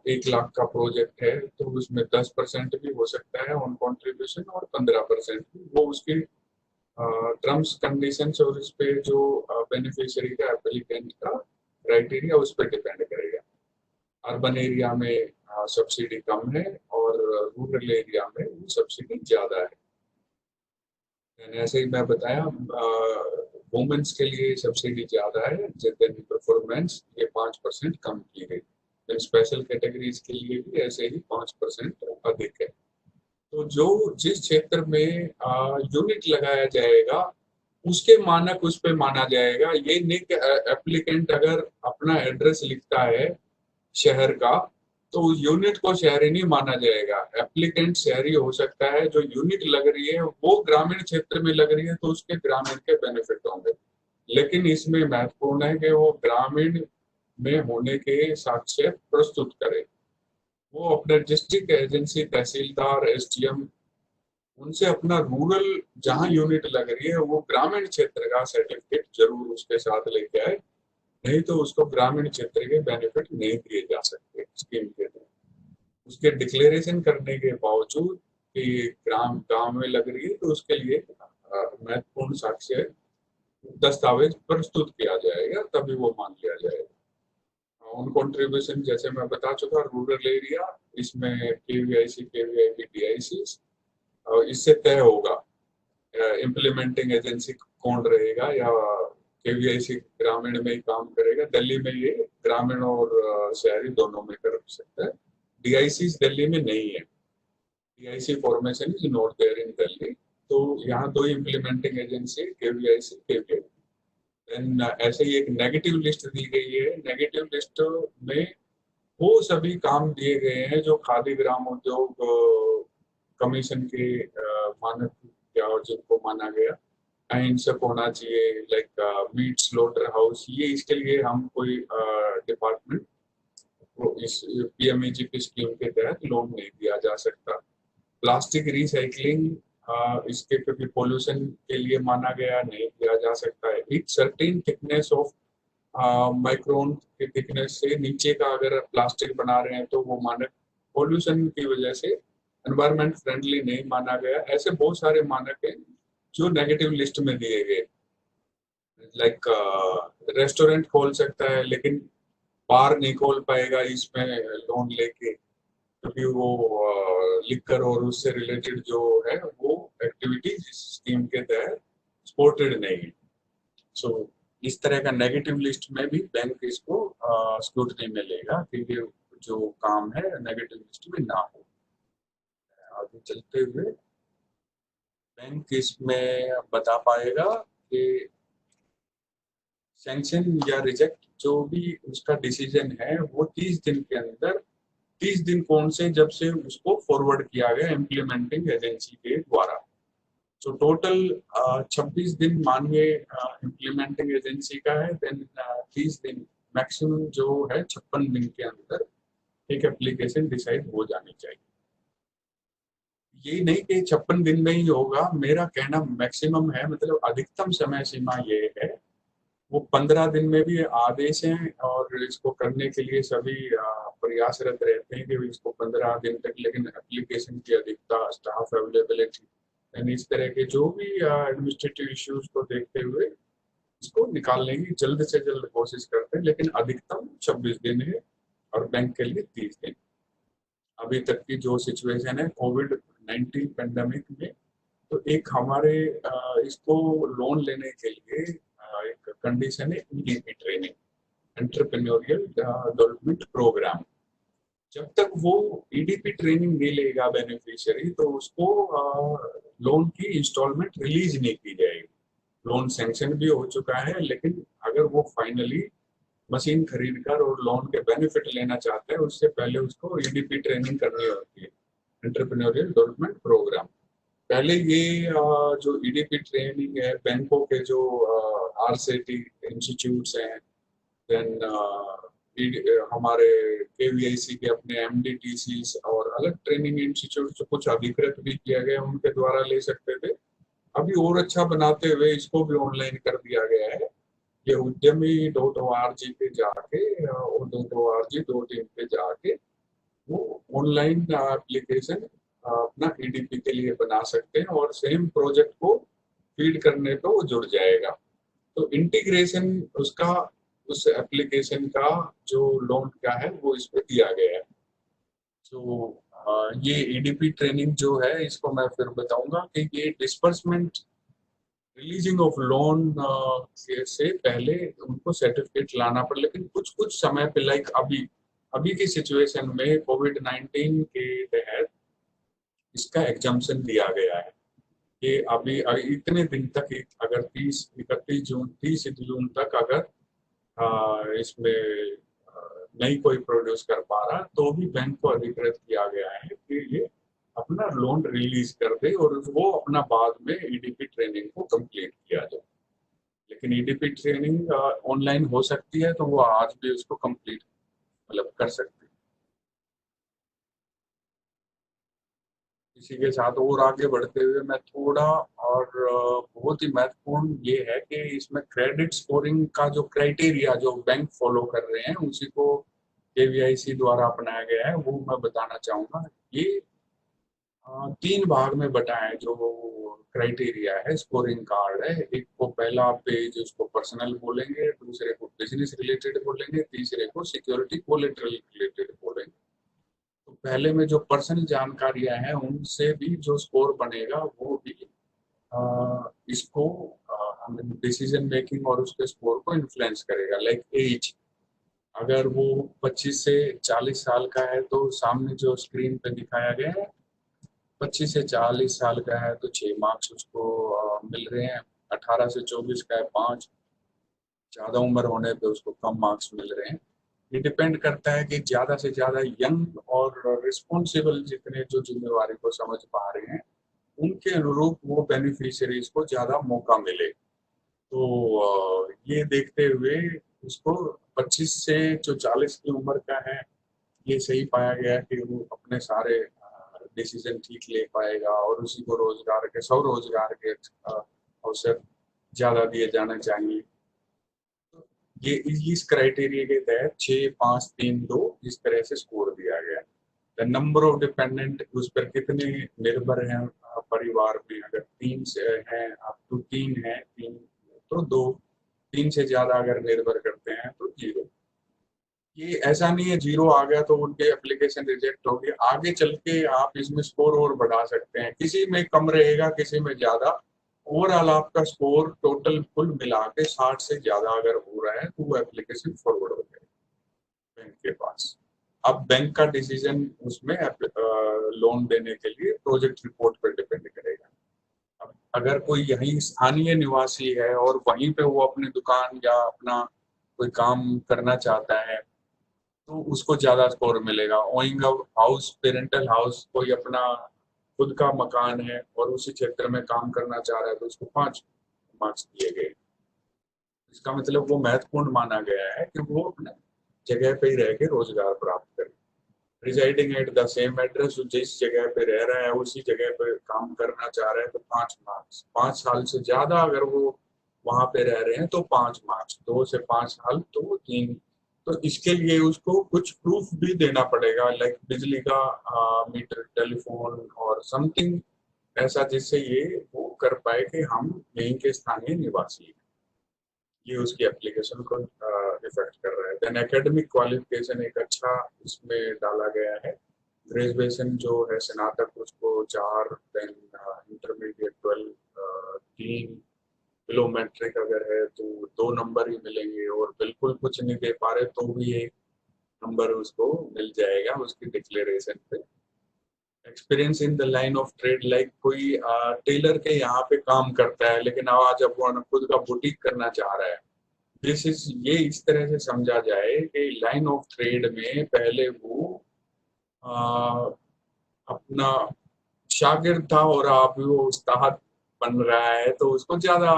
1 लाख का प्रोजेक्ट है तो उसमें 10% भी हो सकता है ऑन कंट्रीब्यूशन और 15% भी, वो उसकी टर्म्स कंडीशंस और इस पे जो बेनिफिशियरी का एप्लीकेंट का क्राइटेरिया उस पर डिपेंड करेगा। अर्बन एरिया में सब्सिडी कम है और रूरल एरिया में सब्सिडी ज्यादा है। ऐसे ही मैं बताया, वुमेन्स के लिए सब्सिडी ज्यादा है, देन परफॉर्मेंस ये 5% कम की गई। देन स्पेशल कैटेगरीज के लिए भी ऐसे ही 5% अधिक है। तो जो जिस क्षेत्र में यूनिट लगाया जाएगा उसके मानक उस पे माना जाएगा। ये नहीं कि एप्लीकेंट अगर अपना एड्रेस लिखता है शहर का तो यूनिट को शहरी नहीं माना जाएगा। एप्लीकेंट शहरी हो सकता है, जो यूनिट लग रही है वो ग्रामीण क्षेत्र में लग रही है तो उसके ग्रामीण के बेनिफिट होंगे। लेकिन इसमें महत्वपूर्ण है कि वो ग्रामीण में होने के साक्ष्य प्रस्तुत करे। वो अपने डिस्ट्रिक्ट एजेंसी, तहसीलदार, एसडीएम, उनसे अपना रूरल जहां यूनिट लग रही है वो ग्रामीण क्षेत्र का सर्टिफिकेट जरूर उसके साथ लेके आए, नहीं तो उसको ग्रामीण क्षेत्र के बेनिफिट नहीं दिए जा सकते स्कीम के तहत। उसके डिक्लेरेशन करने के बावजूद कि ग्राम गांव में लग रही है तो उसके लिए महत्वपूर्ण साक्ष्य दस्तावेज प्रस्तुत किया जाएगा, तभी वो मान लिया जाएगा। उन कंट्रीब्यूशन जैसे मैं बता चुका, रूरल एरिया इसमें केवीआईसी, केवीआईबी, डीआईसी, इससे तय होगा इम्प्लीमेंटिंग एजेंसी कौन रहेगा, या केवीआईसी ग्रामीण में ही काम करेगा। दिल्ली में ये ग्रामीण और शहरी दोनों में कर सकता है। डीआईसी दिल्ली में नहीं है, DIC formation is not there in Delhi. तो यहाँ दो implementing agency, KVIC, KVI. Then ऐसे ही एक नेगेटिव लिस्ट दी गई है। नेगेटिव लिस्ट में वो सभी काम दिए गए हैं जो खादी ग्राम उद्योग कमीशन के मानक या और जिनको माना गया अहिंसक होना चाहिए, लाइक मीट स्लोटर हाउस। ये इसके लिए हम कोई डिपार्टमेंट को इस पीएमईजीपी स्कीम के तहत लोन नहीं दिया जा सकता। प्लास्टिक रिसाइकलिंग इसके क्योंकि पोल्यूशन के लिए माना गया, नहीं किया जा सकता है। एक सर्टेन थिकनेस ऑफ माइक्रोन की थिकनेस से नीचे का अगर प्लास्टिक बना रहे हैं तो वो मानक पोल्यूशन की वजह से एनवायरमेंट फ्रेंडली नहीं माना गया। ऐसे बहुत सारे मानक हैं जो नेगेटिव लिस्ट में दिए गए। लाइक रेस्टोरेंट खोल सकता है लेकिन बार नहीं खोल पाएगा इसमें लोन लेके, क्योंकि वो लिकर और उससे रिलेटेड जो है वो एक्टिविटी स्कीम के तहत सपोर्टेड नहीं है। सो इस तरह का नेगेटिव लिस्ट में भी बैंक इसको स्क्रूटनी में लेगा कि ये जो काम है नेगेटिव लिस्ट में ना हो। आगे चलते हुए बैंक इसमें बता पाएगा कि सैंक्शन या रिजेक्ट जो भी उसका डिसीजन है वो 30 दिन के अंदर, 30 दिन कौन से, जब से उसको फॉरवर्ड किया गया इम्प्लीमेंटिंग एजेंसी के द्वारा। तो टोटल 26 दिन मानिए इम्प्लीमेंटिंग एजेंसी का है, देन 30 दिन मैक्सिमम जो है 56 दिन के अंदर एक एप्लीकेशन डिसाइड हो जानी चाहिए। ये नहीं कि 56 दिन में ही होगा, मेरा कहना मैक्सिमम है, मतलब अधिकतम समय सीमा ये है। वो 15 दिन में भी आदेश हैं और इसको करने के लिए सभी प्रयासरत रहते हैं कि इसको 15 दिन तक, लेकिन एप्लीकेशन की अधिकता, स्टाफ अवेलेबिलिटी, इस तरह के जो भी एडमिनिस्ट्रेटिव इश्यूज को देखते हुए इसको निकालने की जल्द से जल्द कोशिश करते हैं, लेकिन अधिकतम 26 दिन है और बैंक के लिए 30 दिन। अभी तक की जो सिचुएशन है कोविड-19 पेंडेमिक में, तो एक हमारे इसको लोन लेने के लिए एक कंडीशन है EDP training, entrepreneurial development programme. जब तक वो ईडीपी ट्रेनिंग नहीं लेगा बेनिफिशियरी तो उसको लोन की इंस्टॉलमेंट रिलीज नहीं की जाएगी। लोन सैंक्शन भी हो चुका है, लेकिन अगर वो फाइनली मशीन खरीद कर और लोन के बेनिफिट लेना चाहते हैं उससे पहले उसको ईडीपी ट्रेनिंग करनी होती है, एंटरप्रेन्योरियल डेवलपमेंट प्रोग्राम। पहले ये जो ईडीपी ट्रेनिंग है बैंकों के जो आरसीटी इंस्टीट्यूट्स हैं, देन हमारे केवीआईसी के अपने एमडीटीसी और अलग ट्रेनिंग इंस्टीट्यूट जो कुछ अधिकृत भी किया गया उनके द्वारा ले सकते थे। अभी और अच्छा बनाते हुए इसको भी ऑनलाइन कर दिया गया है। ये udyami.org पे जाके और .org.in पे जाके वो ऑनलाइन एप्लीकेशन अपना ईडीपी के लिए बना सकते हैं और सेम प्रोजेक्ट को फीड करने पे वो जुड़ जाएगा। तो इंटीग्रेशन उसका उस एप्लीकेशन का जो लोन का है वो इस पे दिया गया है। तो ये ईडीपी ट्रेनिंग जो है इसको मैं फिर बताऊंगा कि ये डिस्बर्समेंट रिलीजिंग ऑफ लोन से पहले उनको सर्टिफिकेट लाना पड़ा, लेकिन कुछ कुछ समय पे लाइक अभी अभी की सिचुएशन में कोविड-19 के तहत इसका एग्जम्पशन दिया गया है कि अभी इतने दिन तक अगर 30 जून तक अगर इसमें नहीं कोई प्रोड्यूस कर पा रहा तो भी बैंक को अधिकृत किया गया है कि ये अपना लोन रिलीज कर दे और वो अपना बाद में ईडीपी ट्रेनिंग को कंप्लीट किया जाए। लेकिन ईडीपी ट्रेनिंग ऑनलाइन हो सकती है तो वो आज भी उसको कंप्लीट मतलब कर सकते हैं। इसी के साथ और आगे बढ़ते हुए मैं थोड़ा और बहुत ही महत्वपूर्ण ये है कि इसमें क्रेडिट स्कोरिंग का जो क्राइटेरिया जो बैंक फॉलो कर रहे हैं उसी को केवीआईसी द्वारा अपनाया गया है, वो मैं बताना चाहूंगा। ये 3 भाग में बटा है जो क्राइटेरिया है, स्कोरिंग कार्ड है। एक को पहला पेज उसको पर्सनल बोलेंगे, दूसरे को बिजनेस रिलेटेड बोलेंगे, तीसरे को सिक्योरिटी कोलेटरल रिलेटेड बोलेंगे। तो पहले में जो पर्सनल जानकारियां हैं उनसे भी जो स्कोर बनेगा वो भी इसको डिसीजन मेकिंग और उसके स्कोर को इन्फ्लुएंस करेगा। लाइक एज, अगर वो 25 से 40 साल का है तो सामने जो स्क्रीन पे दिखाया गया है 25 से 40 साल का है तो 6 मार्क्स उसको मिल रहे हैं। 18 से 24 का है 5, ज़्यादा उम्र होने पे उसको कम मार्क्स मिल रहे हैं। ये डिपेंड करता है कि ज़्यादा से ज़्यादा यंग और रिस्पॉन्सिबल जितने जो जिम्मेवारी को समझ पा रहे हैं उनके अनुरूप वो बेनिफिशियरीज को ज़्यादा मौका मिले। तो ये देखते हुए उसको 25 से जो 40 की उम्र का है ये सही पाया गया कि वो अपने सारे डिसीजन ठीक ले पाएगा और उसी को रोजगार के स्वरोजगार के अवसर ज़्यादा दिए जाने चाहिए। ये इस क्राइटेरिया के तहत 6, 5, 3, 2 इस तरह से स्कोर दिया गया है। द नंबर ऑफ डिपेंडेंट, उस पर कितने निर्भर हैं परिवार में, अगर 3 से हैं अप टू 3 है 3 तो 2, 3 से ज्यादा अगर निर्भर करते हैं तो 0। ये ऐसा नहीं है 0 आ गया तो उनके एप्लीकेशन रिजेक्ट होगी, आगे चल के आप इसमें स्कोर और बढ़ा सकते हैं, किसी में कम रहेगा किसी में ज्यादा। ओवरऑल आपका स्कोर टोटल कुल मिला के 60 से ज्यादा अगर हो रहा है तो वो एप्लीकेशन फॉरवर्ड हो जाएगी बैंक के पास। अब बैंक का डिसीजन उसमें लोन देने के लिए प्रोजेक्ट रिपोर्ट पर डिपेंड करेगा। अब अगर कोई यहीं स्थानीय निवासी है और वहीं पे वो अपनी दुकान या अपना कोई काम करना चाहता है तो उसको ज्यादा स्कोर मिलेगा। ओइंग हाउस, पेरेंटल हाउस, कोई अपना खुद का मकान है और उसी क्षेत्र में काम करना चाह रहा है तो उसको 5 मार्क्स दिए गए। इसका मतलब वो महत्वपूर्ण माना गया है कि वो अपने जगह पे ही रह के रोजगार प्राप्त करे। Residing at the same address, जिस जगह पे रह रहा है उसी जगह पे काम करना चाह रहा है तो 5 मार्क्स। 5 साल से ज्यादा अगर वो वहां पे रह रहे हैं तो 5 मार्क्स, 2 से 5 साल तो 3। तो इसके लिए उसको कुछ प्रूफ भी देना पड़ेगा, लाइक बिजली का मीटर, टेलीफोन और समथिंग ऐसा जिससे ये वो कर पाए कि हम यहीं के स्थानीय निवासी हैं। ये उसकी एप्लीकेशन को इफेक्ट कर रहा है। देन एकेडमिक क्वालिफिकेशन एक अच्छा इसमें डाला गया है। ग्रेजुएशन जो है स्नातक उसको 4, देन इंटरमीडिएट 12 3, बिलो मैट्रिक अगर है तो 2 नंबर ही मिलेंगे और बिल्कुल कुछ नहीं दे पा रहे तो भी 1 नंबर उसको मिल जाएगा उसकी डिक्लेरेशन पे। Experience in the line of trade, like कोई टेलर के यहाँ पे काम करता है लेकिन आज अब वो खुद का बुटीक करना चाह रहा है। दिस इज, ये इस तरह से समझा जाए कि लाइन ऑफ ट्रेड में पहले वो अपना शागिर्द था और अब वो उस्ताद बन रहा है तो उसको ज्यादा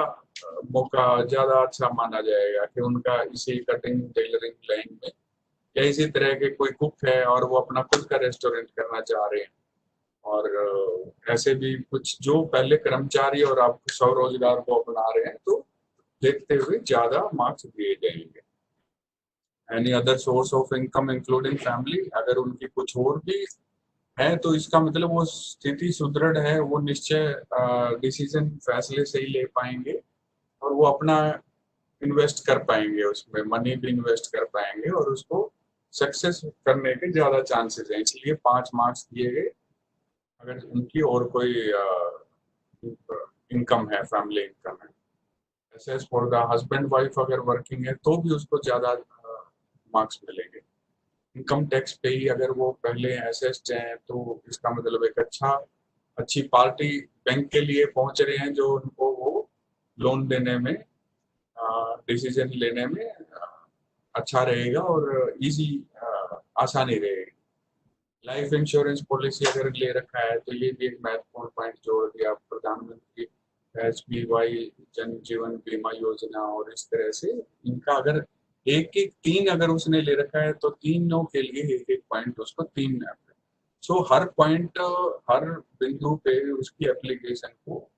मौका, ज्यादा अच्छा माना जाएगा कि उनका इसी कटिंग टेलरिंग लाइन में, या इसी तरह के कोई कुक है और वो अपना खुद का रेस्टोरेंट करना चाह रहे हैं और ऐसे भी कुछ जो पहले कर्मचारी और आप स्वरोजगार को अपना रहे हैं तो देखते हुए ज्यादा मार्क्स दिए जाएंगे। Any other source of income including family, अगर उनकी कुछ और भी है तो इसका मतलब वो स्थिति सुदृढ़ है, वो निश्चय डिसीजन फैसले सही ले पाएंगे और वो अपना इन्वेस्ट कर पाएंगे, उसमें मनी भी इन्वेस्ट कर पाएंगे और उसको सक्सेस करने के ज्यादा चांसेस हैं। इसलिए 5 मार्क्स दिए गए। अगर उनकी और कोई इनकम है, फैमिली इनकम है। Assets for the husband wife अगर वर्किंग है तो भी उसको ज़्यादा मार्क्स मिलेंगे। इनकम टैक्स पे ही अगर वो पहले एसेट्स हैं तो इसका मतलब एक अच्छी पार्टी बैंक के लिए पहुंच रहे हैं, जो उनको वो लोन देने में, डिसीजन लेने में अच्छा रहेगा और इजी आसानी रहेगी। लाइफ इंश्योरेंस पॉलिसी अगर ले रखा है तो ये भी एक महत्वपूर्ण पॉइंट जोड़ दिया। प्रधानमंत्री SBY जन जीवन बीमा योजना और इस तरह से इनका अगर एक एक 3 अगर उसने ले रखा है तो तीनों के लिए एक एक पॉइंट उसको 3 सो हर पॉइंट, हर बिंदु पे उसकी एप्लीकेशन को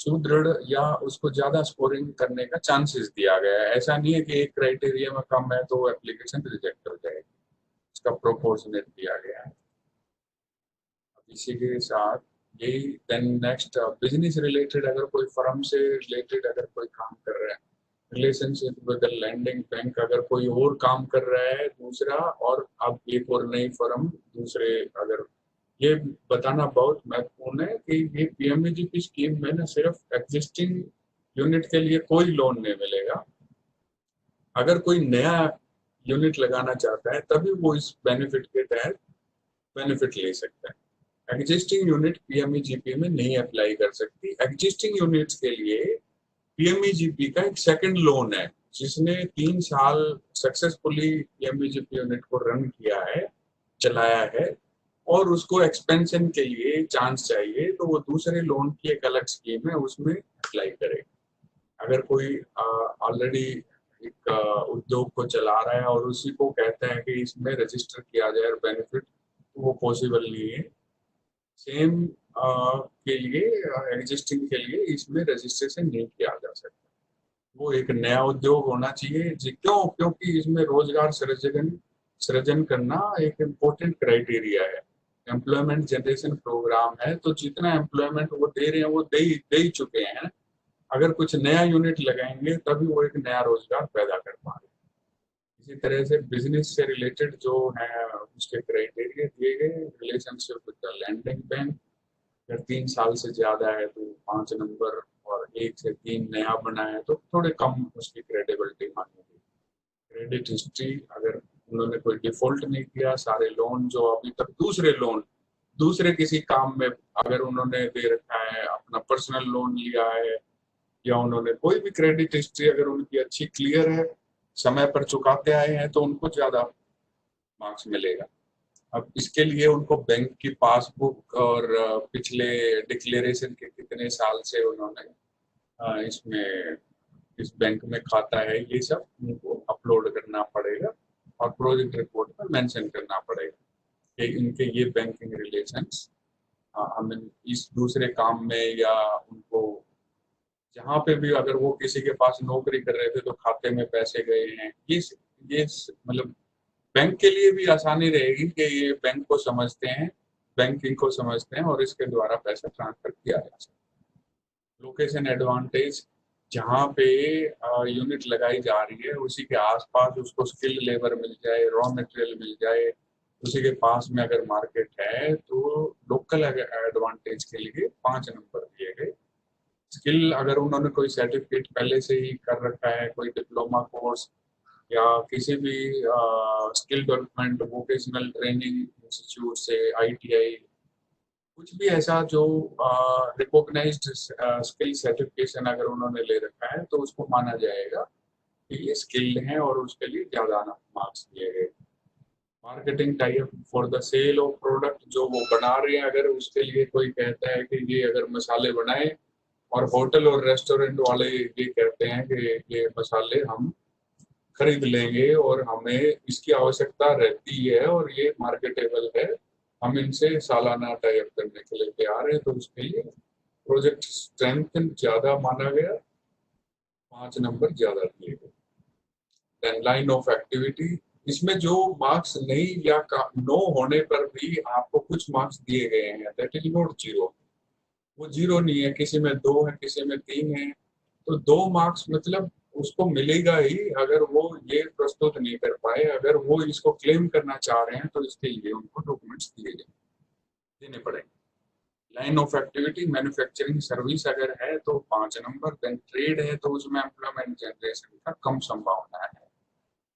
सुदृढ़ या उसको ज्यादा स्कोरिंग करने का चांसेस दिया गया है। ऐसा नहीं है कि एक क्राइटेरिया में कम है तो एप्लीकेशन रिजेक्ट हो जाएगी, इसका प्रोपोर्शनेट दिया गया है। इसी के साथ यही देन नेक्स्ट बिजनेस रिलेटेड अगर कोई फर्म से रिलेटेड अगर कोई काम कर रहा है, रिलेशनशिप विद लैंडिंग बैंक अगर कोई और काम कर रहा है दूसरा, और अब एक और नई फर्म दूसरे, अगर ये बताना बहुत महत्वपूर्ण है कि ये PMEGP स्कीम में ना सिर्फ एग्जिस्टिंग यूनिट के लिए कोई लोन नहीं मिलेगा। अगर कोई नया यूनिट लगाना चाहता है तभी वो इस बेनिफिट के तहत बेनिफिट ले सकता है। एग्जिस्टिंग यूनिट PMEGP में नहीं अप्लाई कर सकती। एग्जिस्टिंग यूनिट्स के लिए PMEGP का एक सेकंड लोन है, जिसने 3 साल सक्सेसफुली PMEGP यूनिट को रन किया है, चलाया है, और उसको एक्सपेंशन के लिए चांस चाहिए तो वो दूसरे लोन की एक अलग स्कीम है, उसमें अप्लाई करे। अगर कोई ऑलरेडी एक उद्योग को चला रहा है और उसी को कहता है कि इसमें रजिस्टर किया जाए बेनिफिट, तो वो पॉसिबल नहीं है। सेम के लिए एग्जिस्टिंग के लिए इसमें रजिस्ट्रेशन नहीं किया जा सकता। वो एक नया उद्योग होना चाहिए क्योंकि इसमें रोजगार सृजन करना एक इम्पोर्टेंट क्राइटेरिया है। एम्प्लॉयमेंट जनरेशन प्रोग्राम है, तो जितना एम्प्लॉयमेंट वो दे रहे हैं वो दे ही चुके हैं। अगर कुछ नया यूनिट लगाएंगे तभी वो एक नया रोजगार पैदा कर पाएंगे। इसी तरह से बिजनेस से रिलेटेड जो है उसके क्राइटेरिया दिए गए। Relationship with the lending bank अगर 3 साल से ज्यादा है तो 5 नंबर, और 1 से 3 नया बना है तो थोड़े कम उसकी क्रेडिबिलिटी मांगेगी। क्रेडिट हिस्ट्री अगर उन्होंने कोई डिफॉल्ट नहीं किया, सारे लोन जो अभी तक दूसरे किसी काम में अगर उन्होंने दे रखा है, अपना पर्सनल लोन लिया है, या उन्होंने कोई भी क्रेडिट हिस्ट्री अगर उनकी अच्छी क्लियर है, समय पर चुकाते आए हैं, तो उनको ज्यादा मार्क्स मिलेगा। अब इसके लिए उनको बैंक की पासबुक और पिछले डिक्लेरेशन के कितने साल से उन्होंने इसमें इस बैंक में खाता है, ये सब उनको अपलोड करना पड़ेगा और प्रोजेक्ट रिपोर्ट में मेंशन करना पड़ेगा कि इनके ये बैंकिंग रिलेशंस हमें इस दूसरे काम में, या उनको जहाँ पे भी अगर वो किसी के पास नौकरी कर रहे थे तो खाते में पैसे गए हैं, ये मतलब बैंक के लिए भी आसानी रहेगी कि ये बैंक को समझते हैं, बैंकिंग को समझते हैं, और इसके द्वारा पैसा ट्रांसफर किया जा सकता है। लोकेशन एडवांटेज, जहाँ पे यूनिट लगाई जा रही है उसी के आसपास उसको स्किल्ड लेबर मिल जाए, रॉ मटेरियल मिल जाए, उसी के पास में अगर मार्केट है तो लोकल एडवांटेज के लिए 5 नंबर दिए गए। स्किल अगर उन्होंने कोई सर्टिफिकेट पहले से ही कर रखा है, कोई डिप्लोमा कोर्स या किसी भी skill development vocational training institute से, ITI, कुछ भी ऐसा जो रिकॉग्नाइज्ड स्किल सर्टिफिकेशन अगर उन्होंने ले रखा है तो उसको माना जाएगा कि ये स्किल्ड हैं और उसके लिए ज़्यादा मार्क्स दिए गए। Marketing type for the sale of product, जो वो बना रहे हैं, अगर उसके लिए कोई कहता है कि ये अगर मसाले बनाए, और होटल और रेस्टोरेंट वाले ये कहते हैं कि ये मसाले हम खरीद लेंगे और हमें इसकी आवश्यकता रहती है और ये मार्केटेबल है, हम इनसे सालाना टाइप करने के लिए तैयार हैं, तो उसके लिए प्रोजेक्ट स्ट्रेंथ ज्यादा माना गया, 5 नंबर ज्यादा दिए गए। देन लाइन ऑफ एक्टिविटी, इसमें जो मार्क्स नहीं या नो होने पर भी आपको कुछ मार्क्स दिए गए हैं, दैट इज नॉट जीरो। वो जीरो नहीं है, किसी में 2 है, किसी में 3 है, तो 2 मार्क्स मतलब उसको मिलेगा ही अगर वो ये प्रस्तुत नहीं कर पाए। अगर वो इसको क्लेम करना चाह रहे हैं तो इसके लिए उनको डॉक्यूमेंट्स देने पड़ेंगे। Line of activity manufacturing service अगर है तो 5 नंबर, देन ट्रेड है तो उसमें एम्प्लॉयमेंट जनरेशन का कम संभावना है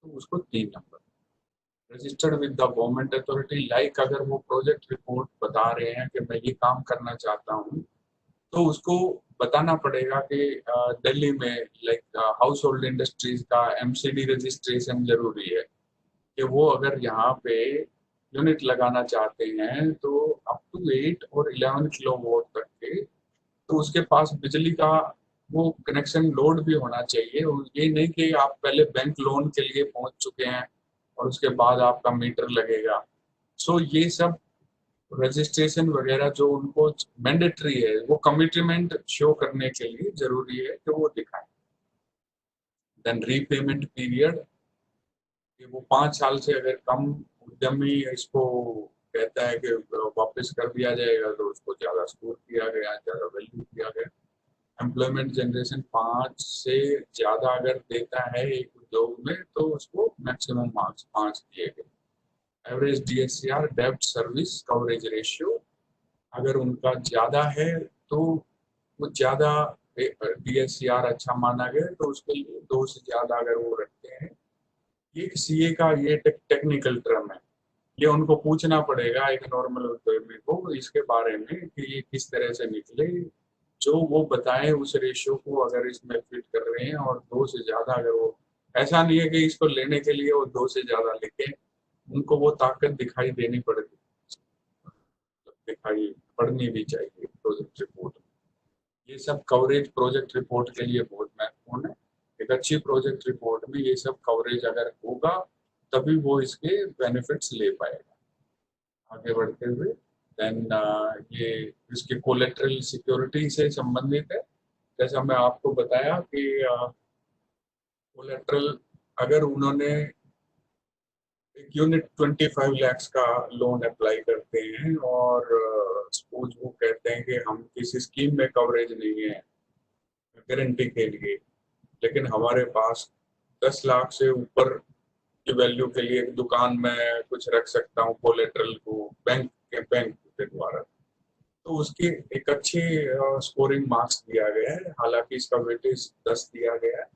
तो उसको 3 number. Registered with the government authority, like अगर वो प्रोजेक्ट रिपोर्ट बता रहे हैं कि मैं ये काम करना चाहता हूँ तो उसको बताना पड़ेगा कि दिल्ली में लाइक हाउस होल्ड इंडस्ट्रीज का एमसीडी रजिस्ट्रेशन जरूरी है कि वो अगर यहाँ पे यूनिट लगाना चाहते हैं तो अप टू 8 और 11 किलोवाट तक के, तो उसके पास बिजली का वो कनेक्शन लोड भी होना चाहिए। और ये नहीं कि आप पहले बैंक लोन के लिए पहुंच चुके हैं और उसके बाद आपका मीटर लगेगा। सो ये सब रजिस्ट्रेशन वगैरह जो उनको मैंडेटरी है वो कमिटमेंट शो करने के लिए जरूरी है कि वो दिखाएं। देन रीपेमेंट पीरियड, कि वो 5 साल से अगर कम उद्यमी इसको कहता है कि वापस कर दिया जाएगा तो उसको ज्यादा स्कोर किया गया, ज्यादा वैल्यू किया गया। एम्प्लॉयमेंट जनरेशन 5 से ज्यादा अगर देता है एक उद्योग में तो उसको मैक्सिमम मार्क्स 5 दिए गए। एवरेज डीएससीआर डेब्ट सर्विस कवरेज रेशियो, अगर उनका ज्यादा है तो वो ज्यादा डीएससीआर अच्छा माना गया तो उसके लिए 2 से ज्यादा अगर वो रखते हैं। ये सीए का ये टेक्निकल टर्म है, ये उनको पूछना पड़ेगा एक नॉर्मल उद्यमी को इसके बारे में कि ये किस तरह से निकले। जो वो बताएं उस रेशियो को अगर इसमें फिट कर रहे हैं और 2 से ज्यादा अगर वो, ऐसा नहीं है कि इसको लेने के लिए वो 2 से ज्यादा लिखें, उनको वो ताकत दिखाई देनी पड़ेगी, दिखाई पड़नी भी चाहिए प्रोजेक्ट रिपोर्ट में। ये सब कवरेज प्रोजेक्ट रिपोर्ट के लिए बहुत महत्वपूर्ण है। एक अच्छी प्रोजेक्ट रिपोर्ट में ये सब कवरेज अगर होगा तभी वो इसके बेनिफिट्स ले पाएगा। आगे बढ़ते हुए देन ये इसके कोलेटरल सिक्योरिटी से संबंधित है। जैसा मैं आपको बताया कि कोलेटरल अगर उन्होंने एक यूनिट 25 लाख का लोन अप्लाई करते हैं और सपोज वो कहते हैं कि हम किसी स्कीम में कवरेज नहीं है गारंटी के लिए, लेकिन हमारे पास 10 लाख से ऊपर की वैल्यू के लिए एक दुकान में कुछ रख सकता हूँ कोलेटरल को बैंक के द्वारा, तो उसकी एक अच्छी स्कोरिंग मार्क्स दिया गया है। हालांकि इसका वेटेज 10 दिया गया है।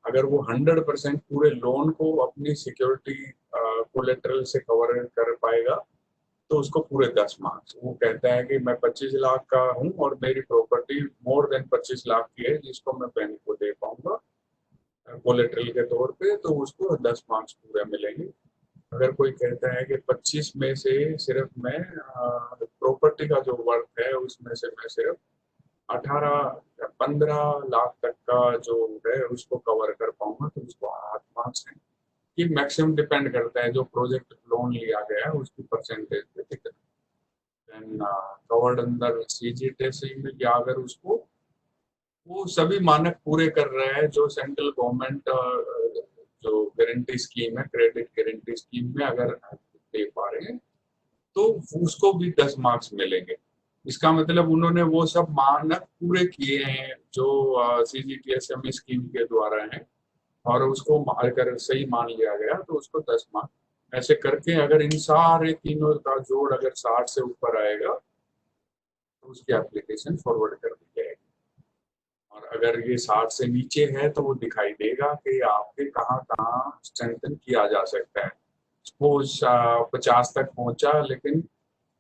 अगर वो 100% पूरे लोन को अपनी सिक्योरिटी कोलेटरल से कवर कर पाएगा तो उसको पूरे 10 मार्क्स। वो कहता है कि मैं 25 लाख का हूँ और मेरी प्रॉपर्टी मोर देन 25 लाख की है जिसको मैं बैंक को दे पाऊंगा कोलेटरल के तौर पे, तो उसको 10 मार्क्स पूरे मिलेंगे। अगर कोई कहता है कि 25 में से सिर्फ मैं प्रॉपर्टी का जो वर्थ है उसमें से मैं सिर्फ 18 या 15 लाख तक का जो है उसको कवर कर पाऊंगा तो उसको 8 मार्क्स है। ये मैक्सिमम डिपेंड करता है जो प्रोजेक्ट लोन लिया गया है उसकी परसेंटेज पे कितना। देन कवर्ड अंडर सीजीटीएसई में, या अगर उसको वो सभी मानक पूरे कर रहा है जो सेंट्रल गवर्नमेंट जो गारंटी स्कीम है क्रेडिट गारंटी स्कीम में अगर दे पा रहे हैं तो उसको भी 10 मार्क्स मिलेंगे। इसका मतलब उन्होंने वो सब मानक पूरे किए हैं जो सीजीटीएसएमई स्कीम के द्वारा हैं और उसको अगर सही मान लिया गया तो उसको 10 मार्क्स। ऐसे करके अगर इन सारे तीनों का जोड़ अगर 60 से ऊपर आएगा तो उसकी एप्लीकेशन फॉरवर्ड कर दी जाएगी। और अगर ये 60 से नीचे है तो वो दिखाई देगा कि आपके कहाँ कहाँ स्ट्रेंथन किया जा सकता है। सपोज 50 तक पहुंचा लेकिन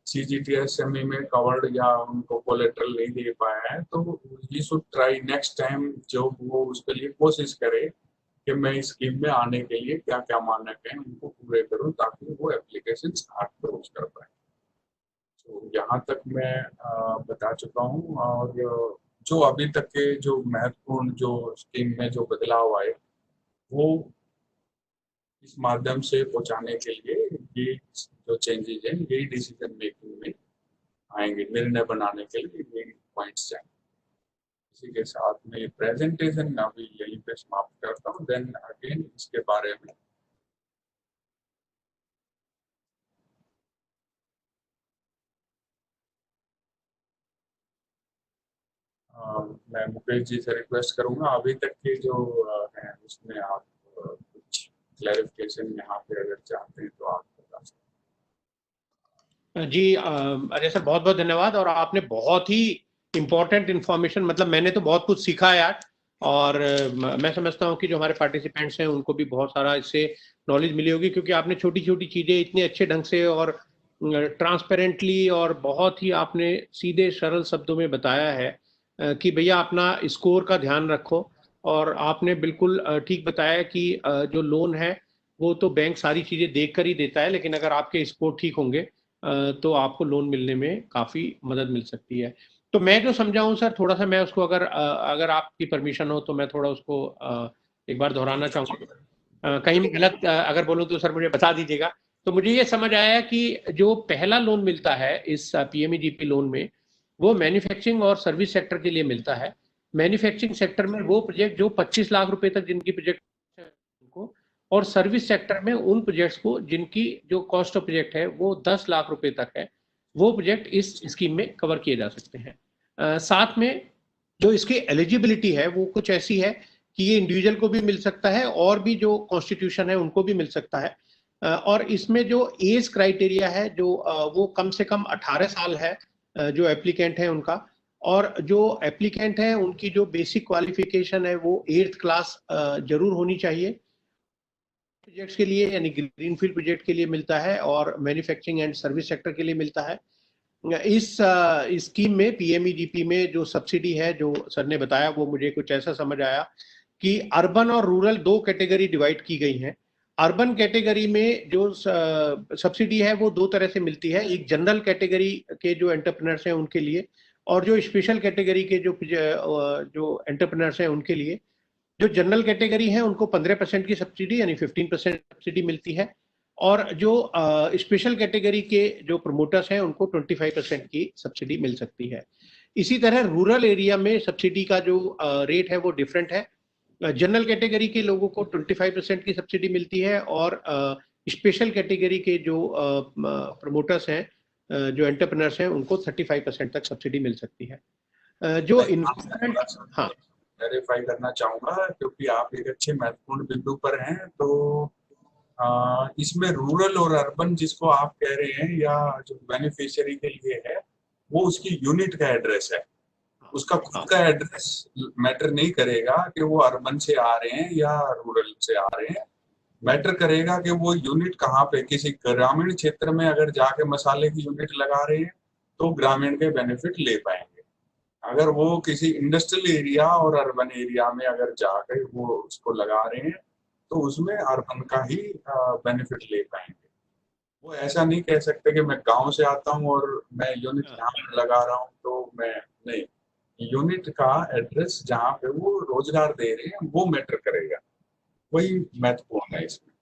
सीजीटीएसएमई में कवर्ड या उनको कोलेटरल नहीं दे पाया है तो ये शुड ट्राई नेक्स्ट टाइम जो वो उसके लिए कोशिश करे कि मैं इस स्कीम में आने के लिए क्या क्या मानक है उनको पूरे करूं ताकि वो एप्लीकेशन स्टार्ट क्लोज कर पाए। तो यहाँ तक मैं बता चुका हूँ। और जो अभी तक के जो महत्वपूर्ण जो स्कीम में जो बदलाव आए वो इस माध्यम से पहुंचाने के लिए ये जो चेंजेस हैं यही डिसीजन मेकिंग में आएंगे, निर्णय बनाने के लिए यही पॉइंट्स जाएंगे। इसी के साथ में प्रेजेंटेशन अभी यहीं पे समाप्त करता हूँ। देन अगेन इसके बारे में मैं मुकेश जी से रिक्वेस्ट करूंगा अभी तक के जो हैं उसमें आप कुछ क्लैरिफिकेशन यहाँ पे अगर चाहते हैं तो आप बता सकते जी अजय सर, बहुत बहुत धन्यवाद। और आपने बहुत ही इम्पोर्टेंट इन्फॉर्मेशन, मतलब मैंने तो बहुत कुछ सीखा है यार। और मैं समझता हूँ कि जो हमारे पार्टिसिपेंट्स हैं उनको भी बहुत सारा इससे नॉलेज मिली होगी, क्योंकि आपने छोटी छोटी चीजें इतने अच्छे ढंग से और ट्रांसपेरेंटली और बहुत ही आपने सीधे सरल शब्दों में बताया है कि भैया अपना स्कोर का ध्यान रखो। और आपने बिल्कुल ठीक बताया कि जो लोन है वो तो बैंक सारी चीजें देख कर ही देता है, लेकिन अगर आपके स्कोर ठीक होंगे तो आपको लोन मिलने में काफ़ी मदद मिल सकती है। तो मैं जो समझा हूँ सर, थोड़ा-सा मैं उसको अगर आपकी परमिशन हो तो मैं थोड़ा उसको एक बार दोहराना चाहूँगा। कहीं मैं गलत अगर बोलूँ तो सर मुझे बता दीजिएगा। तो मुझे ये समझ आया कि जो पहला लोन मिलता है इस पीएमईजीपी लोन में, वो मैन्युफैक्चरिंग और सर्विस सेक्टर के लिए मिलता है। मैन्युफैक्चरिंग सेक्टर में वो प्रोजेक्ट जो 25 लाख रुपए तक जिनकी प्रोजेक्ट है उनको, और सर्विस सेक्टर में उन प्रोजेक्ट्स को जिनकी जो कॉस्ट ऑफ प्रोजेक्ट है वो 10 लाख रुपए तक है, वो प्रोजेक्ट इस स्कीम में कवर किए जा सकते हैं। साथ में जो इसकी एलिजिबिलिटी है वो कुछ ऐसी है कि ये इंडिविजुअल को भी मिल सकता है और भी जो कॉन्स्टिट्यूशन है उनको भी मिल सकता है। और इसमें जो एज क्राइटेरिया है जो वो कम से कम 18 साल है जो एप्लीकेंट है उनका। और जो एप्लीकेंट है उनकी जो बेसिक क्वालिफिकेशन है वो 8th क्लास जरूर होनी चाहिए। प्रोजेक्ट्स के लिए यानी ग्रीनफील्ड प्रोजेक्ट के लिए मिलता है और मैन्युफैक्चरिंग एंड सर्विस सेक्टर के लिए मिलता है। इस स्कीम में पीएमईजीपी में जो सब्सिडी है जो सर ने बताया वो मुझे कुछ ऐसा समझ आया कि अर्बन और रूरल दो कैटेगरी डिवाइड की गई हैं। अर्बन कैटेगरी में जो सब्सिडी है वो दो तरह से मिलती है, एक जनरल कैटेगरी के जो एंटरप्रेन्योर्स हैं उनके लिए, और जो स्पेशल कैटेगरी के जो एंटरप्रेन्योर्स हैं उनके लिए। जो जनरल कैटेगरी है उनको 15% की सब्सिडी यानी 15% सब्सिडी मिलती है, और जो स्पेशल कैटेगरी के जो प्रमोटर्स हैं उनको 25% की सब्सिडी मिल सकती है। इसी तरह रूरल एरिया में सब्सिडी का जो रेट है वो डिफरेंट है। जनरल कैटेगरी के लोगों को 25% की सब्सिडी मिलती है, और स्पेशल कैटेगरी के जो प्रमोटर्स हैं जो एंटरप्रेन्योर्स हैं उनको 35% तक सब्सिडी मिल सकती है। जो इन्वेस्टमेंट, हाँ वेरीफाई करना चाहूंगा क्योंकि आप एक अच्छे महत्वपूर्ण बिंदु पर हैं। तो इसमें रूरल और अर्बन जिसको आप कह रहे हैं या जो बेनिफिशियरी के लिए है वो उसकी यूनिट का एड्रेस है, उसका खुद का एड्रेस मैटर नहीं करेगा कि वो अर्बन से आ रहे हैं या रूरल से आ रहे हैं। मैटर करेगा कि वो यूनिट कहाँ पे, किसी ग्रामीण क्षेत्र में अगर जाके मसाले की यूनिट लगा रहे हैं तो ग्रामीण के बेनिफिट ले पाएंगे। अगर वो किसी इंडस्ट्रियल एरिया और अर्बन एरिया में अगर जाकर वो उसको लगा रहे हैं तो उसमें अर्बन का ही बेनिफिट ले पाएंगे। वो ऐसा नहीं कह सकते कि मैं गांव से आता हूँ और मैं यूनिट यहाँ पर लगा रहा हूँ तो मैं नहीं, यूनिट का एड्रेस जहाँ पे वो रोजगार दे रहे हैं वो मैटर करेगा, वही महत्वपूर्ण है इसमें।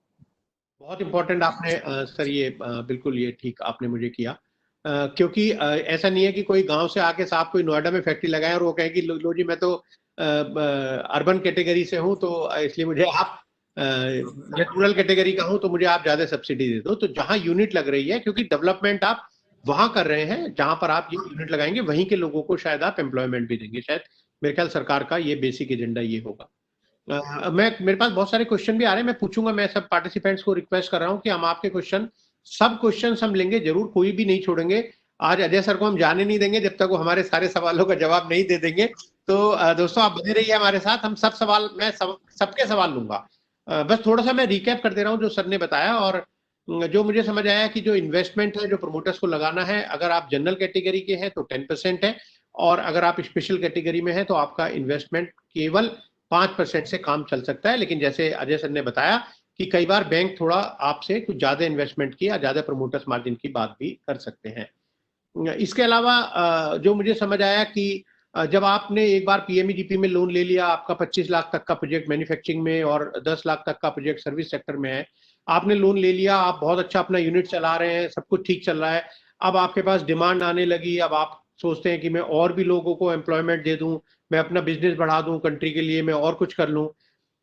बहुत इम्पोर्टेंट आपने सर ये बिल्कुल ये ठीक आपने मुझे किया। क्योंकि ऐसा नहीं है कि कोई गांव से आके साहब कोई नोएडा में फैक्ट्री लगाए और वो कहे कि लो जी मैं तो अर्बन कैटेगरी से हूँ तो इसलिए मुझे आप मैं रूरल कैटेगरी का हूँ तो मुझे आप ज्यादा सब्सिडी दे दो। तो जहाँ यूनिट लग रही है, क्योंकि डेवलपमेंट आप वहां कर रहे हैं जहां पर आप ये यूनिट लगाएंगे, वहीं के लोगों को शायद आप एम्प्लॉयमेंट भी देंगे। शायद मेरे ख्याल सरकार का ये बेसिक एजेंडा ये होगा। मैं मेरे पास बहुत सारे क्वेश्चन भी आ रहे हैं, मैं पूछूंगा। मैं सब पार्टिसिपेंट्स को रिक्वेस्ट कर रहा हूं कि हम आपके क्वेश्चन, सब क्वेश्चन हम लेंगे जरूर, कोई भी नहीं छोड़ेंगे। आज अजय सर को हम जाने नहीं देंगे जब तक वो हमारे सारे सवालों का जवाब नहीं दे देंगे। तो दोस्तों आप बने रहिए हमारे साथ, हम सब सवाल, मैं सबके सवाल लूंगा। बस थोड़ा सा मैं रिकैप कर दे रहा हूँ जो सर ने बताया। और जो मुझे समझ आया कि जो इन्वेस्टमेंट है जो प्रमोटर्स को लगाना है, अगर आप जनरल कैटेगरी के हैं तो 10% है, और अगर आप स्पेशल कैटेगरी में हैं तो आपका इन्वेस्टमेंट केवल 5% से काम चल सकता है। लेकिन जैसे अजय सर ने बताया कि कई बार बैंक थोड़ा आपसे कुछ ज्यादा इन्वेस्टमेंट की या ज्यादा प्रमोटर्स मार्जिन की बात भी कर सकते हैं। इसके अलावा जो मुझे समझ आया कि जब आपने एक बार पीएमईजीपी में लोन ले लिया, आपका 25 लाख तक का प्रोजेक्ट मैन्युफैक्चरिंग में और 10 लाख तक का प्रोजेक्ट सर्विस सेक्टर में है, आपने लोन ले लिया, आप बहुत अच्छा अपना यूनिट चला रहे हैं, सब कुछ ठीक चल रहा है। अब आपके पास डिमांड आने लगी, अब आप सोचते हैं कि मैं और भी लोगों को एम्प्लॉयमेंट दे दूं, मैं अपना बिजनेस बढ़ा दूं, कंट्री के लिए मैं और कुछ कर लूं।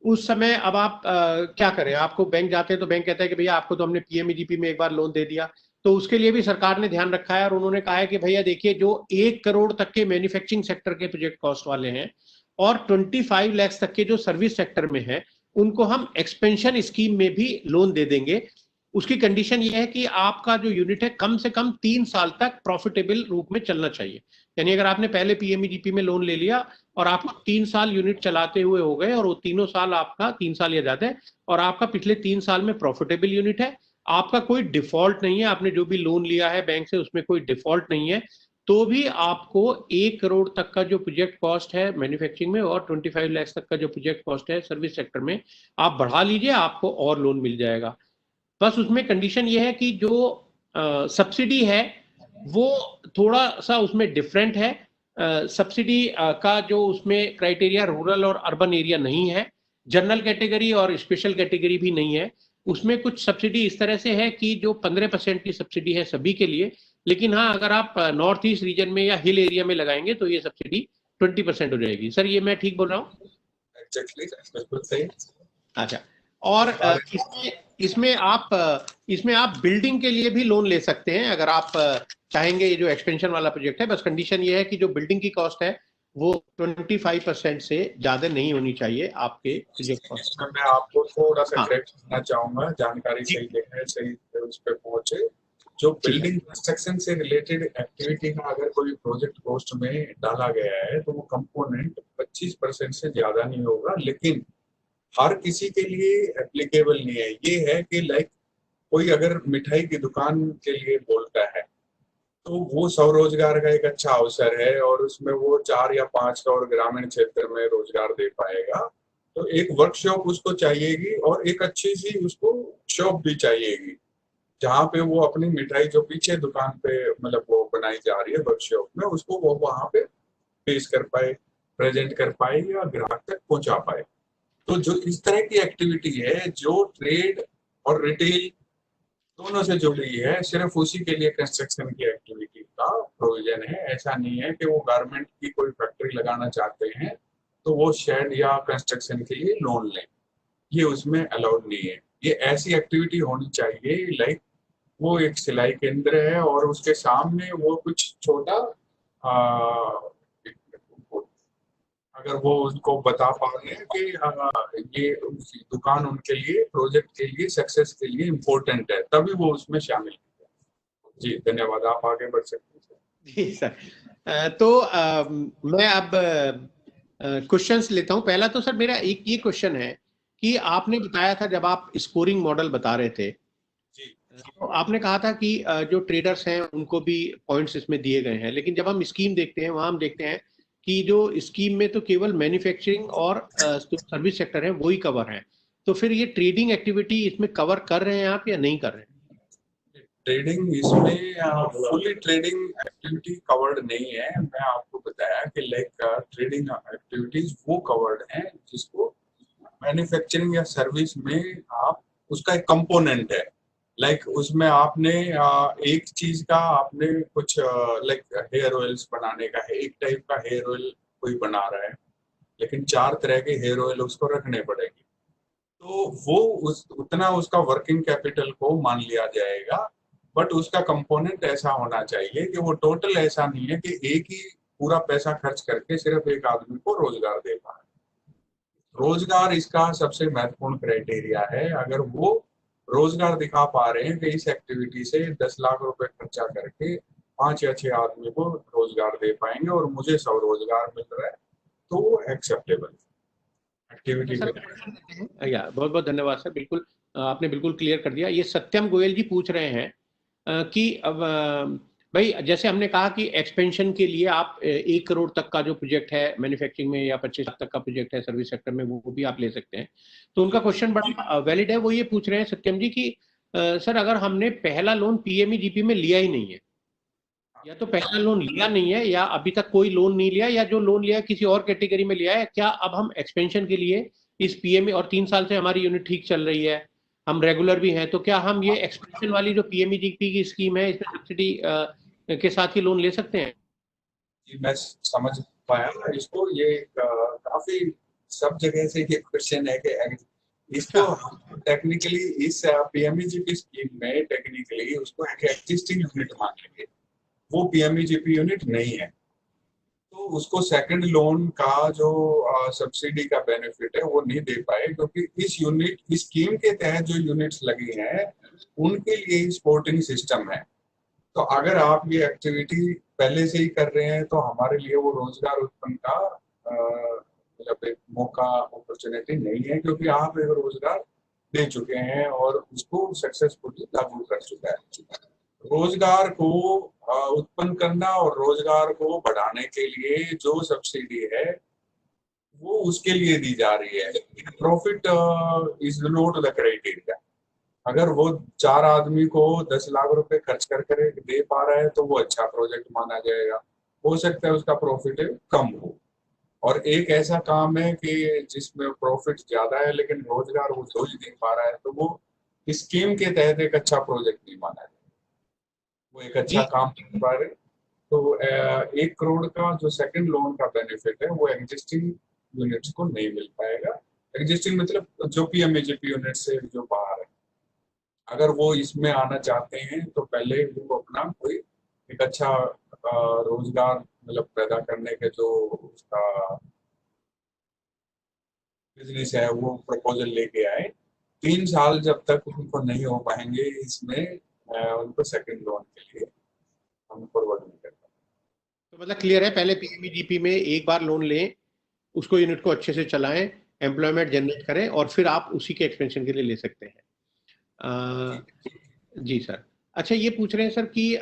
उस समय अब आप क्या करें? आपको बैंक जाते हैं तो बैंक कहता है कि भैया आपको तो हमने पीएमईजीपी में एक बार लोन दे दिया। तो उसके लिए भी सरकार ने ध्यान रखा है और उन्होंने कहा है कि भैया देखिए, जो 1 करोड़ तक के मैन्युफैक्चरिंग सेक्टर के प्रोजेक्ट कॉस्ट वाले हैं और 25 लाख तक के जो सर्विस सेक्टर में है, उनको हम एक्सपेंशन स्कीम में भी लोन दे देंगे। उसकी कंडीशन ये है कि आपका जो यूनिट है कम से कम 3 साल तक प्रॉफिटेबल रूप में चलना चाहिए। यानी अगर आपने पहले पीएमईजीपी में लोन ले लिया और आपको 3 साल यूनिट चलाते हुए हो गए और वो तीनों साल आपका 3 साल या ज्यादा है और आपका पिछले 3 साल में प्रॉफिटेबल यूनिट है, आपका कोई डिफॉल्ट नहीं है, आपने जो भी लोन लिया है बैंक से उसमें कोई डिफॉल्ट नहीं है, तो भी आपको 1 करोड़ तक का जो प्रोजेक्ट कॉस्ट है मैन्युफैक्चरिंग में और 25 लाख तक का जो प्रोजेक्ट कॉस्ट है सर्विस सेक्टर में, आप बढ़ा लीजिए, आपको और लोन मिल जाएगा। बस उसमें कंडीशन ये है कि जो सब्सिडी है वो थोड़ा सा उसमें डिफरेंट है। सब्सिडी का जो उसमें क्राइटेरिया रूरल और अर्बन एरिया नहीं है, जनरल कैटेगरी और स्पेशल कैटेगरी भी नहीं है। उसमें कुछ सब्सिडी इस तरह से है कि जो 15% की सब्सिडी है सभी के लिए, लेकिन हाँ अगर आप नॉर्थ ईस्ट रीजन में या हिल एरिया में लगाएंगे तो ये सब्सिडी 20% हो जाएगी। सर ये मैं ठीक बोल रहा हूँ? एग्जैक्टली, बिल्कुल सही। अच्छा, और इसमें आप बिल्डिंग के लिए भी लोन ले सकते हैं अगर आप चाहेंगे। ये जो एक्सपेंशन वाला प्रोजेक्ट है, बस कंडीशन ये है कि जो बिल्डिंग की कॉस्ट है वो 25% से ज्यादा नहीं होनी चाहिए आपके प्रोजेक्ट कॉस्ट। मैं आपको थोड़ा सा हाँ। करेक्ट करना चाहूंगा, जानकारी सही है, सही उस पर पहुंचे। जो बिल्डिंग कंस्ट्रक्शन से रिलेटेड एक्टिविटी का अगर कोई प्रोजेक्ट कॉस्ट में डाला गया है तो वो कंपोनेंट 25% से ज्यादा नहीं होगा, लेकिन हर किसी के लिए एप्लीकेबल नहीं है। ये है कि लाइक कोई अगर मिठाई की दुकान के लिए बोलता है तो वो स्वरोजगार का एक अच्छा अवसर है और उसमें वो 4 या 5 और ग्रामीण क्षेत्र में रोजगार दे पाएगा। तो एक वर्कशॉप उसको चाहिएगी और एक अच्छी सी उसको शॉप भी चाहिएगी जहाँ पे वो अपनी मिठाई जो पीछे दुकान पे मतलब वो बनाई जा रही है वर्कशॉप में, उसको वो वहां पे पेश कर पाए, प्रेजेंट कर पाए या ग्राहक तक पहुंचा पाए। तो जो इस तरह की एक्टिविटी है जो ट्रेड और रिटेल दोनों से जुड़ी है, सिर्फ उसी के लिए कंस्ट्रक्शन की एक्टिविटी का प्रोविजन है। ऐसा नहीं है कि वो गारमेंट की कोई फैक्ट्री लगाना चाहते हैं तो वो शेड या कंस्ट्रक्शन के लिए लोन लें, ये उसमें अलाउड नहीं है। ये ऐसी एक्टिविटी होनी चाहिए लाइक वो एक सिलाई केंद्र है और उसके सामने वो कुछ छोटा अगर वो उनको बता पा रहे हैं कि ये दुकान उनके लिए प्रोजेक्ट के लिए सक्सेस के लिए इम्पोर्टेंट है, तभी वो उसमें शामिल है। जी धन्यवाद, आप आगे बढ़ सकते हैं। जी सर। तो मैं अब क्वेश्चंस लेता हूं। पहला तो सर मेरा एक ये क्वेश्चन है कि आपने बताया था जब आप स्कोरिंग मॉडल बता रहे थे तो आपने कहा था कि जो ट्रेडर्स हैं उनको भी पॉइंट्स इसमें दिए गए हैं, लेकिन जब हम स्कीम देखते हैं वहां हम देखते हैं कि जो स्कीम में तो केवल मैन्युफैक्चरिंग और सर्विस सेक्टर है वही कवर है। तो फिर ये ट्रेडिंग एक्टिविटी इसमें कवर कर रहे हैं आप या नहीं कर रहे हैं? ट्रेडिंग इसमें फुली ट्रेडिंग एक्टिविटी कवर्ड नहीं है। मैं आपको बताया कि लाइक ट्रेडिंग एक्टिविटीज वो कवर्ड हैं जिसको मैन्युफैक्चरिंग या सर्विस में आप उसका एक कंपोनेंट है। लाइक उसमें आपने एक चीज का आपने कुछ लाइक हेयर ऑयल्स बनाने का है, एक टाइप का हेयर ऑयल कोई बना रहा है लेकिन 4 तरह के हेयर ऑयल उसको रखने पड़ेंगे, तो वो उतना उसका वर्किंग कैपिटल को मान लिया जाएगा। बट उसका कंपोनेंट ऐसा होना चाहिए कि वो टोटल ऐसा नहीं है कि एक ही पूरा पैसा खर्च करके सिर्फ एक आदमी को रोजगार दे पाए। रोजगार इसका सबसे महत्वपूर्ण क्राइटेरिया है। अगर वो रोजगार दिखा पा रहे हैं कि इस एक्टिविटी से 10 लाख रुपए खर्चा करके 5 या 6 आदमी को रोजगार दे पाएंगे और मुझे स्वरोजगार मिल रहा है, तो वो एक्सेप्टेबल एक्टिविटी है। या बहुत बहुत धन्यवाद सर, बिल्कुल आपने बिल्कुल क्लियर कर दिया। ये सत्यम गोयल जी पूछ रहे हैं कि अब भाई जैसे हमने कहा कि एक्सपेंशन के लिए आप 1 करोड़ तक का जो प्रोजेक्ट है मैन्युफैक्चरिंग में या 25 लाख तक का प्रोजेक्ट है सर्विस सेक्टर में वो भी आप ले सकते हैं। तो उनका क्वेश्चन बड़ा वैलिड है। वो ये पूछ रहे हैं सत्यम जी कि सर अगर हमने पहला लोन पीएमईजीपी में लिया ही नहीं है, या तो पहला लोन लिया नहीं है या अभी तक कोई लोन नहीं लिया, या जो लोन लिया है किसी और कैटेगरी में लिया है, क्या अब हम एक्सपेंशन के लिए इस पीएमई और 3 साल से हमारी यूनिट ठीक चल रही है, हम रेगुलर भी हैं, तो क्या हम ये एक्सपेंशन वाली जो पीएमईजीपी की स्कीम है इसमें सब्सिडी के साथ ही लोन ले सकते हैं? जी मैं समझ पाया इसको। ये काफी सब जगह से ये क्वेश्चन है कि इसको टेक्निकली इस पीएमईजीपी स्कीम में टेक्निकली उसको एक एग्जिस्टिंग यूनिट मान लेंगे, वो पीएमईजीपी यूनिट नहीं है। तो तो उसको सेकंड लोन का जो सब्सिडी का बेनिफिट है वो नहीं दे पाए, क्योंकि इस स्कीम के तहत जो यूनिट्स लगी हैं उनके लिए स्पोर्टिंग सिस्टम है। तो अगर आप ये एक्टिविटी पहले से ही कर रहे हैं तो हमारे लिए वो रोजगार उत्पन्न का मतलब एक मौका, अपॉर्चुनिटी नहीं है, क्योंकि आप एक रोजगार दे चुके हैं और उसको सक्सेसफुली लागू कर चुका है। रोजगार को उत्पन्न करना और रोजगार को बढ़ाने के लिए जो सब्सिडी है वो उसके लिए दी जा रही है। Profit is not the criteria. अगर वो 4 आदमी को 10 लाख रुपए खर्च कर कर दे पा रहा है तो वो अच्छा प्रोजेक्ट माना जाएगा। हो सकता है उसका प्रॉफिट कम हो, और एक ऐसा काम है कि जिसमें प्रॉफिट ज्यादा है लेकिन रोजगार वो दे ही नहीं पा रहा है, तो वो स्कीम के तहत एक अच्छा प्रोजेक्ट नहीं माना जाएगा, वो एक अच्छा जी काम नहीं कर पा रहे। तो 1 करोड़ का जो सेकंड लोन का बेनिफिट है वो एग्जिस्टिंग यूनिट्स को नहीं मिल पाएगा। एग्जिस्टिंग मतलब जो पीएमएजीपी यूनिट से जो बाहर है, अगर वो इसमें आना चाहते हैं तो पहले वो अपना कोई एक अच्छा रोजगार मतलब पैदा करने के जो उसका बिजनेस है वो प्रपोजल लेके आए। 3 साल जब तक उनको नहीं हो पाएंगे इसमें, उनको सेकंड लोन के लिए हम फॉरवर्ड नहीं करते। तो मतलब क्लियर है, पहले पीएमईजीपी में एक बार लोन लें, उसको यूनिट को अच्छे से चलाएं, एम्प्लॉयमेंट जनरेट करें और फिर आप उसी के एक्सपेंशन के लिए ले सकते हैं। जी। जी सर। अच्छा, ये पूछ रहे हैं सर कि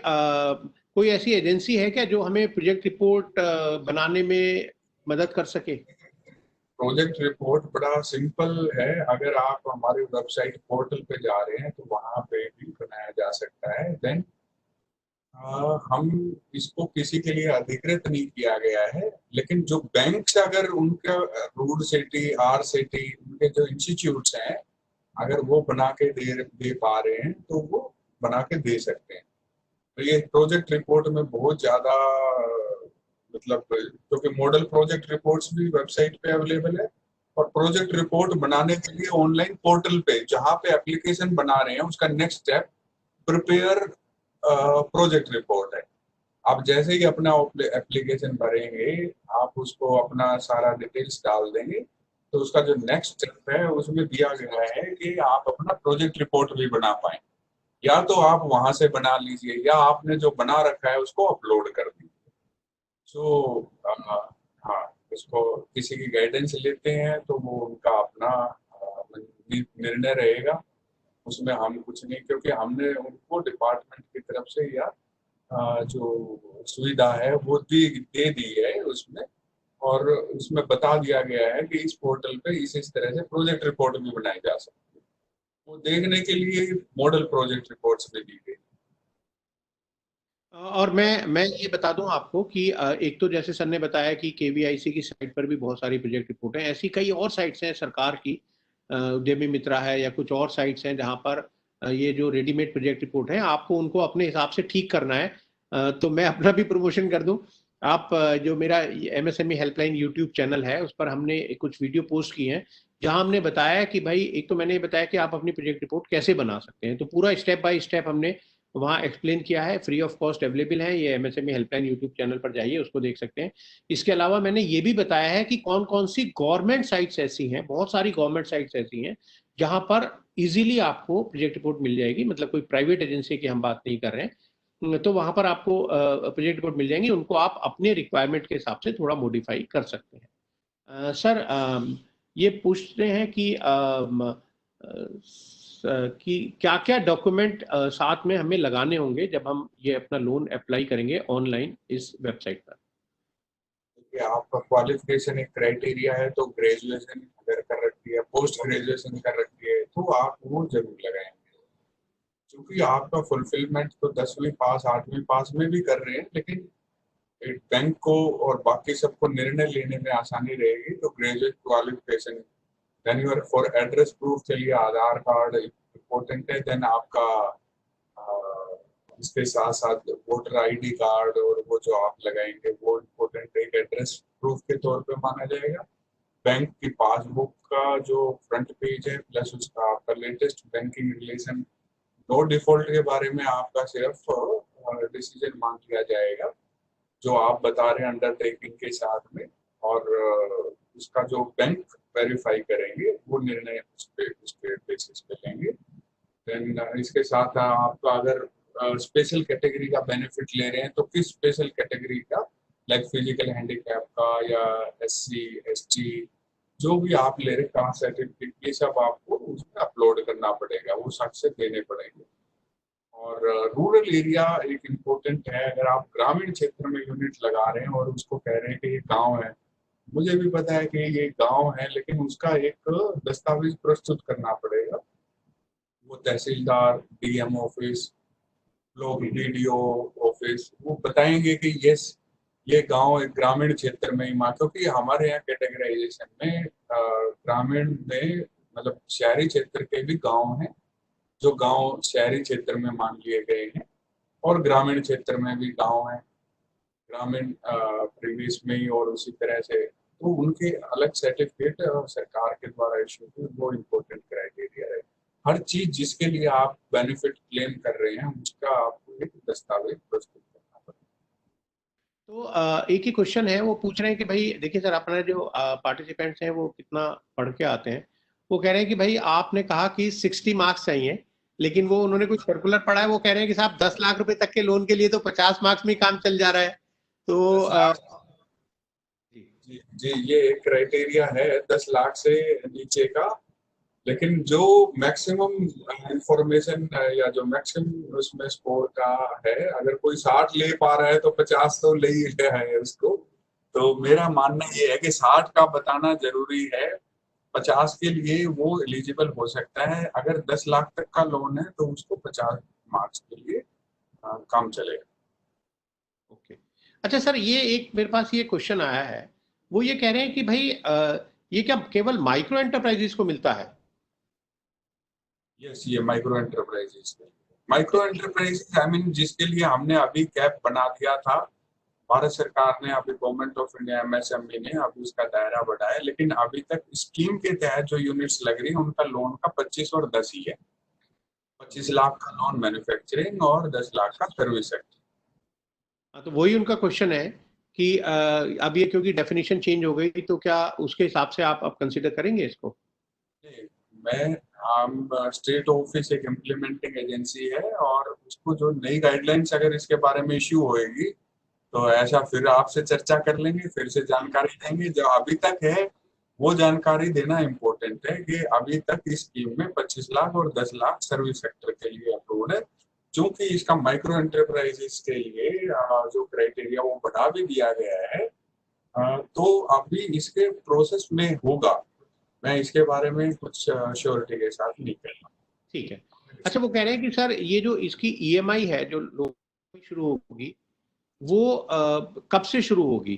कोई ऐसी एजेंसी है क्या जो हमें प्रोजेक्ट रिपोर्ट बनाने में मदद कर सके? प्रोजेक्ट रिपोर्ट बड़ा सिंपल है। अगर आप हमारे वेबसाइट पोर्टल पे जा रहे हैं तो वहां पे भी बनाया जा सकता है। देन हम इसको किसी के लिए अधिकृत नहीं किया गया है, लेकिन जो बैंक्स अगर उनका रूड सिटी, आर सिटी, उनके जो इंस्टीट्यूट्स हैं अगर वो बना के दे पा रहे हैं तो वो बना के दे सकते हैं। तो ये प्रोजेक्ट रिपोर्ट में बहुत ज्यादा मतलब, क्योंकि मॉडल प्रोजेक्ट रिपोर्ट्स भी वेबसाइट पे अवेलेबल है, और प्रोजेक्ट रिपोर्ट बनाने के लिए ऑनलाइन पोर्टल पे जहाँ पे एप्लीकेशन बना रहे हैं उसका next step prepare project report है। आप जैसे ही अपना एप्लीकेशन भरेंगे, आप उसको अपना सारा डिटेल्स डाल देंगे, तो उसका जो नेक्स्ट स्टेप है उसमें दिया गया है कि आप अपना प्रोजेक्ट रिपोर्ट भी बना पाए। या तो आप वहां से बना लीजिए या आपने जो बना रखा है उसको अपलोड कर दीजिए। सो हाँ, इसको किसी की गाइडेंस लेते हैं तो वो उनका अपना निर्णय रहेगा, उसमें हम कुछ नहीं, क्योंकि हमने उनको डिपार्टमेंट की तरफ से या जो सुविधा है वो दे दी है उसमें, और उसमें बता दिया गया है कि इस पोर्टल पे इस तरह से प्रोजेक्ट रिपोर्ट भी बनाई जा सकती है। वो देखने के लिए मॉडल प्रोजेक्ट रिपोर्ट्स भी दी गई। और मैं ये बता दूं आपको कि एक तो जैसे सर ने बताया कि केवीआईसी की साइट पर भी बहुत सारी प्रोजेक्ट रिपोर्ट हैं, ऐसी कई और साइट्स हैं सरकार की, उद्यमी मित्रा है या कुछ और साइट्स हैं जहां पर ये जो रेडीमेड प्रोजेक्ट रिपोर्ट हैं आपको उनको अपने हिसाब से ठीक करना है। तो मैं अपना भी प्रमोशन कर दूं, आप जो मेरा एमएसएमई हेल्पलाइन यूट्यूब चैनल है उस पर हमने कुछ वीडियो पोस्ट की हैं जहां हमने बताया कि भाई, एक तो मैंने बताया कि आप अपनी प्रोजेक्ट रिपोर्ट कैसे बना सकते हैं, तो पूरा स्टेप बाय स्टेप हमने वहाँ एक्सप्लेन किया है, फ्री ऑफ कॉस्ट अवेलेबल है, ये एमएसएमई हेल्पलाइन यूट्यूब चैनल पर जाइए, उसको देख सकते हैं। इसके अलावा मैंने ये भी बताया है कि कौन कौन सी गवर्नमेंट साइट्स ऐसी हैं, बहुत सारी गवर्नमेंट साइट्स ऐसी हैं जहां पर इजीली आपको प्रोजेक्ट रिपोर्ट मिल जाएगी, मतलब कोई प्राइवेट एजेंसी की हम बात नहीं कर रहे हैं, तो वहां पर आपको प्रोजेक्ट रिपोर्ट मिल जाएंगी, उनको आप अपने रिक्वायरमेंट के हिसाब से थोड़ा मॉडिफाई कर सकते हैं। सर, ये पूछते हैं कि क्या क्या डॉक्यूमेंट साथ में हमें लगाने होंगे जब हम ये अपना लोन अप्लाई करेंगे ऑनलाइन इस वेबसाइट पर? कि आपका क्वालिफिकेशन एक क्राइटेरिया है, तो ग्रेजुएशन अगर कर रखी है, पोस्ट ग्रेजुएशन कर रखी है, तो आप वो जरूर लगाएंगे। क्योंकि आपका फुलफिलमेंट तो 10वीं पास 8वीं पास में भी कर रहे हैं, लेकिन एक बैंक को और बाकी सबको निर्णय लेने में आसानी रहेगी, तो graduate qualification. Then your for address proof के लिए आधार कार्ड इम्पोर्टेंट है। देन आपका इसके साथ साथ वोटर आईडी कार्ड और वो जो आप लगाएंगे वो इम्पोर्टेंट एक एड्रेस प्रूफ के तौर पे माना जाएगा। बैंक की पासबुक का जो फ्रंट पेज है प्लस उसका आपका latest banking relation, no default के बारे में आपका सिर्फ डिसीजन मांग लिया जाएगा। जो आप बता रहे हैं अंडरटेकिंग के साथ में, और उसका जो बैंक वेरीफाई करेंगे वो निर्णय उसके बेसिस पे लेंगे। देन इसके साथ आपका अगर स्पेशल कैटेगरी का बेनिफिट ले रहे हैं तो किस स्पेशल कैटेगरी का, लाइक फिजिकल हैंडीकैप का या SC ST, जो भी आप ले रहे कास्ट सर्टिफिकेट, ये सब आपको उसमें अपलोड करना पड़ेगा, वो सक्सेस देने पड़ेंगे। और रूरल एरिया एक इम्पोर्टेंट है। अगर आप ग्रामीण क्षेत्र में यूनिट लगा रहे हैं और उसको कह रहे हैं कि ये गांव है, मुझे भी पता है कि ये गांव है, लेकिन उसका एक दस्तावेज प्रस्तुत करना पड़ेगा। वो तहसीलदार, DM ऑफिस, लोग DDO ऑफिस, वो बताएंगे कि यस ये गांव एक ग्रामीण क्षेत्र में ही माँ, क्योंकि हमारे यहाँ कैटेगराइजेशन में ग्रामीण में मतलब शहरी क्षेत्र के भी गांव हैं, जो गांव शहरी क्षेत्र में मान लिए गए हैं, और ग्रामीण क्षेत्र में भी गांव हैं ग्रामीण प्रीवियस में ही, और उसी तरह से तो उनके अलग सर्टिफिकेट सरकार के द्वारा इशू हुए, वो इम्पोर्टेंट क्राइटेरिया है। हर चीज जिसके लिए आप बेनिफिट क्लेम कर रहे हैं उसका आपको एक दस्तावेज प्रस्तुत करना पड़ेगा। तो एक ही क्वेश्चन है, वो पूछ रहे हैं कि भाई देखिए सर, अपना जो पार्टिसिपेंट्स हैं वो कितना पढ़ के आते हैं। वो कह रहे हैं कि भाई आपने कहा कि 60 मार्क्स चाहिए, लेकिन वो उन्होंने कुछ सर्कुलर पढ़ा है, वो कह रहे हैं कि साहब 10 लाख रुपए तक के लोन के लिए तो 50 मार्क्स में काम चल जा रहा है। तो 10 लाख जी ये एक क्राइटेरिया है 10 लाख से नीचे का, लेकिन जो मैक्सिमम इंफॉर्मेशन या जो मैक्सिमम उसमें स्कोर का है, अगर कोई 60 ले पा रहा है तो 50 तो ले ही रहा है उसको। तो मेरा मानना ये है कि 60 का बताना जरूरी है, 50 के लिए वो एलिजिबल हो सकता है। अगर 10 लाख तक का लोन है तो उसको 50 मार्क्स के लिए काम चलेगा। ओके, अच्छा सर, ये एक मेरे पास ये क्वेश्चन आया है, वो ये कह रहे हैं कि भाई ये क्या केवल माइक्रो एंटरप्राइजेस को मिलता है? यस, ये माइक्रो एंटरप्राइजेस आई मीन जिसके लिए हमने अभी कैप बना दिया था, भारत सरकार ने, अभी गवर्नमेंट ऑफ इंडिया MSME ने अभी उसका दायरा बढ़ाया, लेकिन अभी तक स्कीम के तहत जो यूनिट्स लग रही है उनका लोन का 25 और 10 ही है। 25 लाख का लोन मैन्युफैक्चरिंग और 10 लाख का सर्विस सेक्टर। हाँ, तो वही उनका क्वेश्चन है कि अब ये क्योंकि डेफिनेशन चेंज हो गई, तो क्या उसके हिसाब से आप अब कंसिडर करेंगे इसको? मैं हम स्टेट ऑफिस एक इम्प्लीमेंटिंग एजेंसी है, और उसको जो नई गाइडलाइंस अगर इसके बारे में इश्यू होएगी तो ऐसा फिर आपसे चर्चा कर लेंगे, फिर से जानकारी देंगे। जो अभी तक है वो जानकारी देना इम्पोर्टेंट है कि अभी तक इस स्कीम में 25 लाख और 10 लाख सर्विस सेक्टर के लिए अप्रूव्ड है। क्योंकि इसका माइक्रो एंटरप्राइजेस के लिए जो क्राइटेरिया वो बढ़ा भी दिया गया है, तो अभी इसके प्रोसेस में होगा। मैं इसके बारे में कुछ श्योरिटी के साथ नहीं कहता। ठीक है। अच्छा, वो कह रहे हैं कि सर ये जो इसकी EMI है जो लोन शुरू होगी, वो कब से शुरू होगी,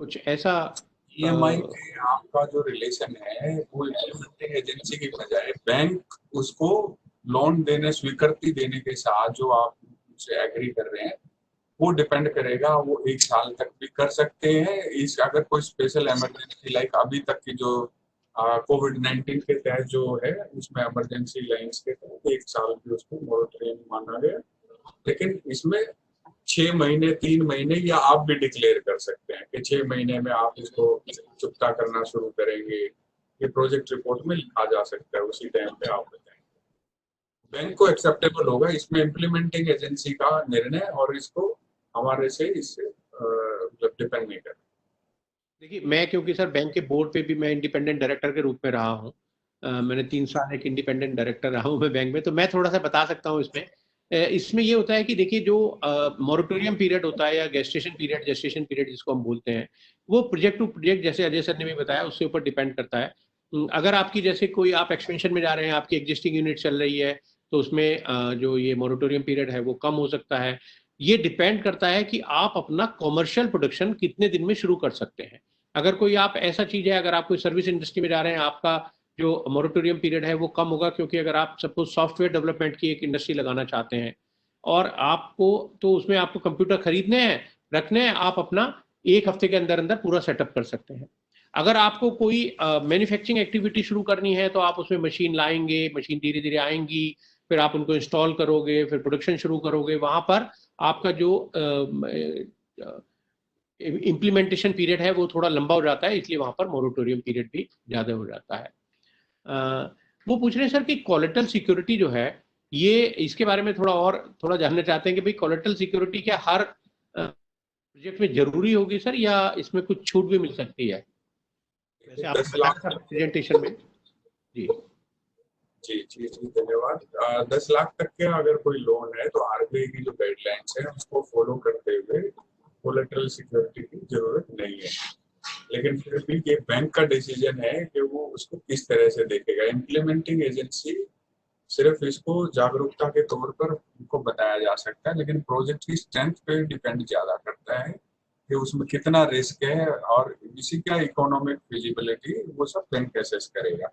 कुछ ऐसा? EMI में आपका जो रिलेशन है वो इम्प्लीमेंटिंग एजेंसी की बजाय बैंक उसको लोन देने, स्वीकृति देने के साथ जो आप उनसे एग्री कर रहे हैं वो डिपेंड करेगा। वो 1 साल तक भी कर सकते हैं। इस अगर कोई स्पेशल इमरजेंसी लाइक अभी तक की जो COVID-19 के तहत जो है उसमें इमरजेंसी लाइन्स के तहत 1 साल भी उसको मोरेटोरियम माना गया, लेकिन इसमें 6 महीने, 3 महीने या आप भी डिक्लेयर कर सकते हैं कि 6 महीने में आप इसको चुकता करना शुरू करेंगे। ये प्रोजेक्ट रिपोर्ट में लिखा जा सकता है, उसी टाइम पे आप बताएंगे। बैंक को एक्सेप्टेबल होगा, इसमें इम्प्लीमेंटिंग एजेंसी का निर्णय, और इसको हमारे से इससे डिपेंड नहीं करता। देखिए, मैं क्योंकि सर बैंक के बोर्ड पे भी मैं इंडिपेंडेंट डायरेक्टर के रूप में रहा हूँ, मैंने 3 साल एक इंडिपेंडेंट डायरेक्टर रहा हूँ मैं बैंक में, तो मैं थोड़ा सा बता सकता हूँ इसमें। इसमें ये होता है कि देखिए, जो मोरेटोरियम पीरियड होता है या जेस्टेशन पीरियड जिसको हम बोलते हैं, वो प्रोजेक्ट टू प्रोजेक्ट, जैसे अजय सर ने भी बताया, उसके ऊपर डिपेंड करता है। अगर आपकी जैसे कोई आप एक्सपेंशन में जा रहे हैं, आपकी एग्जिस्टिंग यूनिट चल रही है, तो उसमें जो ये मोरेटोरियम पीरियड है वो कम हो सकता है। ये डिपेंड करता है कि आप अपना कॉमर्शियल प्रोडक्शन कितने दिन में शुरू कर सकते हैं। अगर कोई आप ऐसा चीज है, अगर आप कोई सर्विस इंडस्ट्री में जा रहे हैं, आपका जो मोरेटोरियम पीरियड है वो कम होगा, क्योंकि अगर आप सपोज सॉफ्टवेयर डेवलपमेंट की एक इंडस्ट्री लगाना चाहते हैं और आपको, तो उसमें आपको कंप्यूटर खरीदने हैं, रखने हैं, आप अपना 1 हफ्ते के अंदर अंदर पूरा सेटअप कर सकते हैं। अगर आपको कोई मैन्युफैक्चरिंग एक्टिविटी शुरू करनी है, तो आप उसमें मशीन लाएंगे, मशीन धीरे धीरे आएंगी, फिर आप उनको इंस्टॉल करोगे, फिर प्रोडक्शन शुरू करोगे। वहां पर आपका जो इम्प्लीमेंटेशन पीरियड है वो थोड़ा लंबा हो जाता है, इसलिए वहां पर मोरेटोरियम पीरियड भी ज्यादा हो जाता है। वो पूछ रहे हैं सर कि कोलेटरल सिक्योरिटी जो है, ये इसके बारे में थोड़ा जानना चाहते हैं कि भाई कोलेटरल सिक्योरिटी क्या हर प्रोजेक्ट में जरूरी होगी सर, या इसमें कुछ छूट भी मिल सकती है? वैसे आपने 10 बताया लाख था प्रेजेंटेशन में। जी जी जी जी धन्यवाद। 10 लाख तक के अगर कोई लोन है तो आरबीआई की जो गाइडलाइंस है उसको फॉलो करते हुए कोलेटरल सिक्योरिटी की जरूरत नहीं है। लेकिन फिर भी ये बैंक का डिसीजन है कि वो उसको किस तरह से देखेगा। इम्प्लीमेंटिंग एजेंसी सिर्फ इसको जागरूकता के तौर पर उनको बताया जा सकता है, लेकिन प्रोजेक्ट की स्ट्रेंथ पे डिपेंड ज्यादा करता है कि उसमें कितना रिस्क है और इसी का इकोनॉमिक फिजिबिलिटी वो सब बैंक असेस करेगा।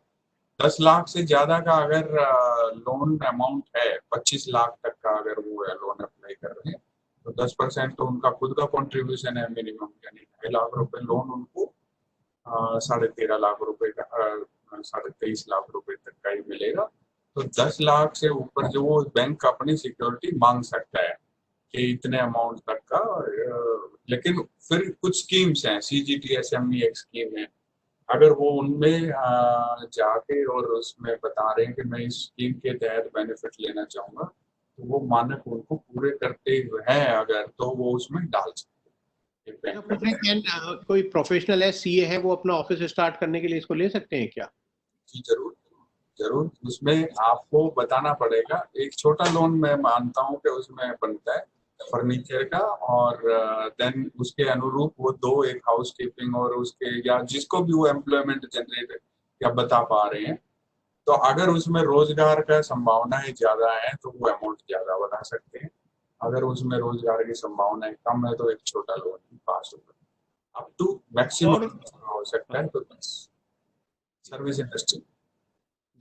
10 लाख से ज्यादा का अगर लोन अमाउंट है, 25 लाख तक का अगर वो लोन अप्लाई कर रहे हैं तो 10% तो उनका खुद का कंट्रीब्यूशन है मिनिमम, यानी 2.5 लाख रुपए लोन उनको 13.5 लाख रुपए का 23.5 लाख रुपए तक का ही मिलेगा। तो 10 लाख से ऊपर जो वो बैंक अपनी सिक्योरिटी मांग सकता है कि इतने अमाउंट तक का। लेकिन फिर कुछ स्कीम्स हैं, CGTSME एक स्कीम है, अगर वो उनमें जाके और उसमें बता रहे हैं कि मैं इस स्कीम के तहत बेनिफिट लेना चाहूंगा, तो वो मानक उनको पूरे करते हुए हैं अगर, तो वो उसमें डाल सकते हैं बैंक का तहत। कोई प्रोफेशनल है, सीए है, वो अपना ऑफिस स्टार्ट करने के लिए इसको ले सकते हैं क्या? जी जरूर जरूर। उसमें आपको बताना पड़ेगा, एक छोटा लोन मैं मानता हूँ कि उसमें बनता है फर्नीचर का, और देन उसके अनुरूप वो दो, एक हाउस कीपिंग और उसके या जिसको भी वो एम्प्लॉयमेंट जनरेट या बता पा रहे हैं, तो अगर उसमें रोजगार का संभावनाएं ज्यादा है तो वो अमाउंट ज्यादा बता सकते हैं। अगर उसमें रोजगार की संभावनाएं कम है तो एक छोटा लोन ही पास होगा। अप टू और मैक्सिमम हो सकता हाँ, है तो सर्विस इंडस्ट्री।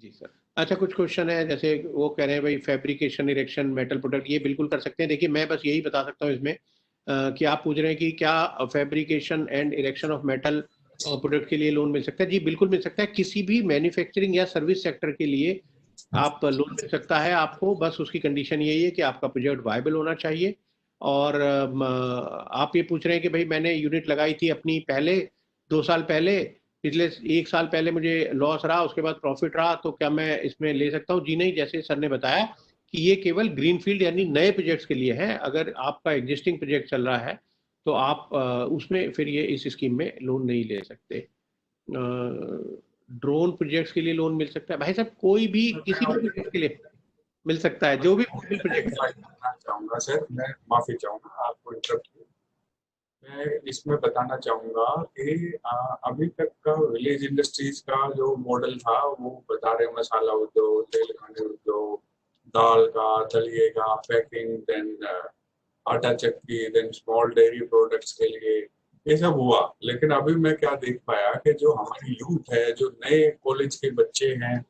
जी सर। अच्छा, कुछ क्वेश्चन है, जैसे वो कह रहे हैं भाई फैब्रिकेशन, इरेक्शन, मेटल प्रोडक्ट, ये बिल्कुल कर सकते हैं। देखिए मैं बस यही बता सकता हूँ इसमें कि आप पूछ रहे हैं कि क्या fabrication and erection of metal product के लिए लोन मिल सकता है? जी बिल्कुल मिल सकता है। किसी भी मैन्युफैक्चरिंग या सर्विस सेक्टर के लिए आप लोन मिल सकता है आपको। बस उसकी कंडीशन यही है कि आपका प्रोजेक्ट वायबल होना चाहिए। और आप ये पूछ रहे हैं कि भाई मैंने यूनिट लगाई थी अपनी पहले, 2 साल पहले, पिछले 1 साल पहले मुझे लॉस रहा, उसके बाद प्रॉफिट रहा, तो क्या मैं इसमें ले सकता हूँ? जी नहीं, जैसे सर ने बताया कि ये केवल ग्रीनफील्ड यानी नए प्रोजेक्ट्स के लिए है। अगर आपका एग्जिस्टिंग प्रोजेक्ट चल रहा है तो आप उसमें फिर ये इस स्कीम में लोन नहीं ले सकते। ड्रोन प्रोजेक्ट्स के लिए लोन मिल सकता है भाई साहब, कोई भी किसी भी प्रोजेक्ट के लिए मिल सकता है, जो भी मोबाइल प्रोजेक्ट है। क्लैरिफाई करना चाहूंगा सर, मैं माफी चाहूंगा आपको इंटरप्ट किया। मैं इसमें बताना चाहूंगा कि अभी तक का विलेज इंडस्ट्रीज का जो मॉडल था वो बता रहे मसाला उद्योग, तेल खाने उद्योग, दाल का, दलिए का, पैकिंग, देन आटा चक्की, देन स्मॉल डेयरी प्रोडक्ट्स के लिए ये सब हुआ। लेकिन अभी मैं क्या देख पाया कि जो हमारी यूथ है, जो नए कॉलेज के बच्चे हैं,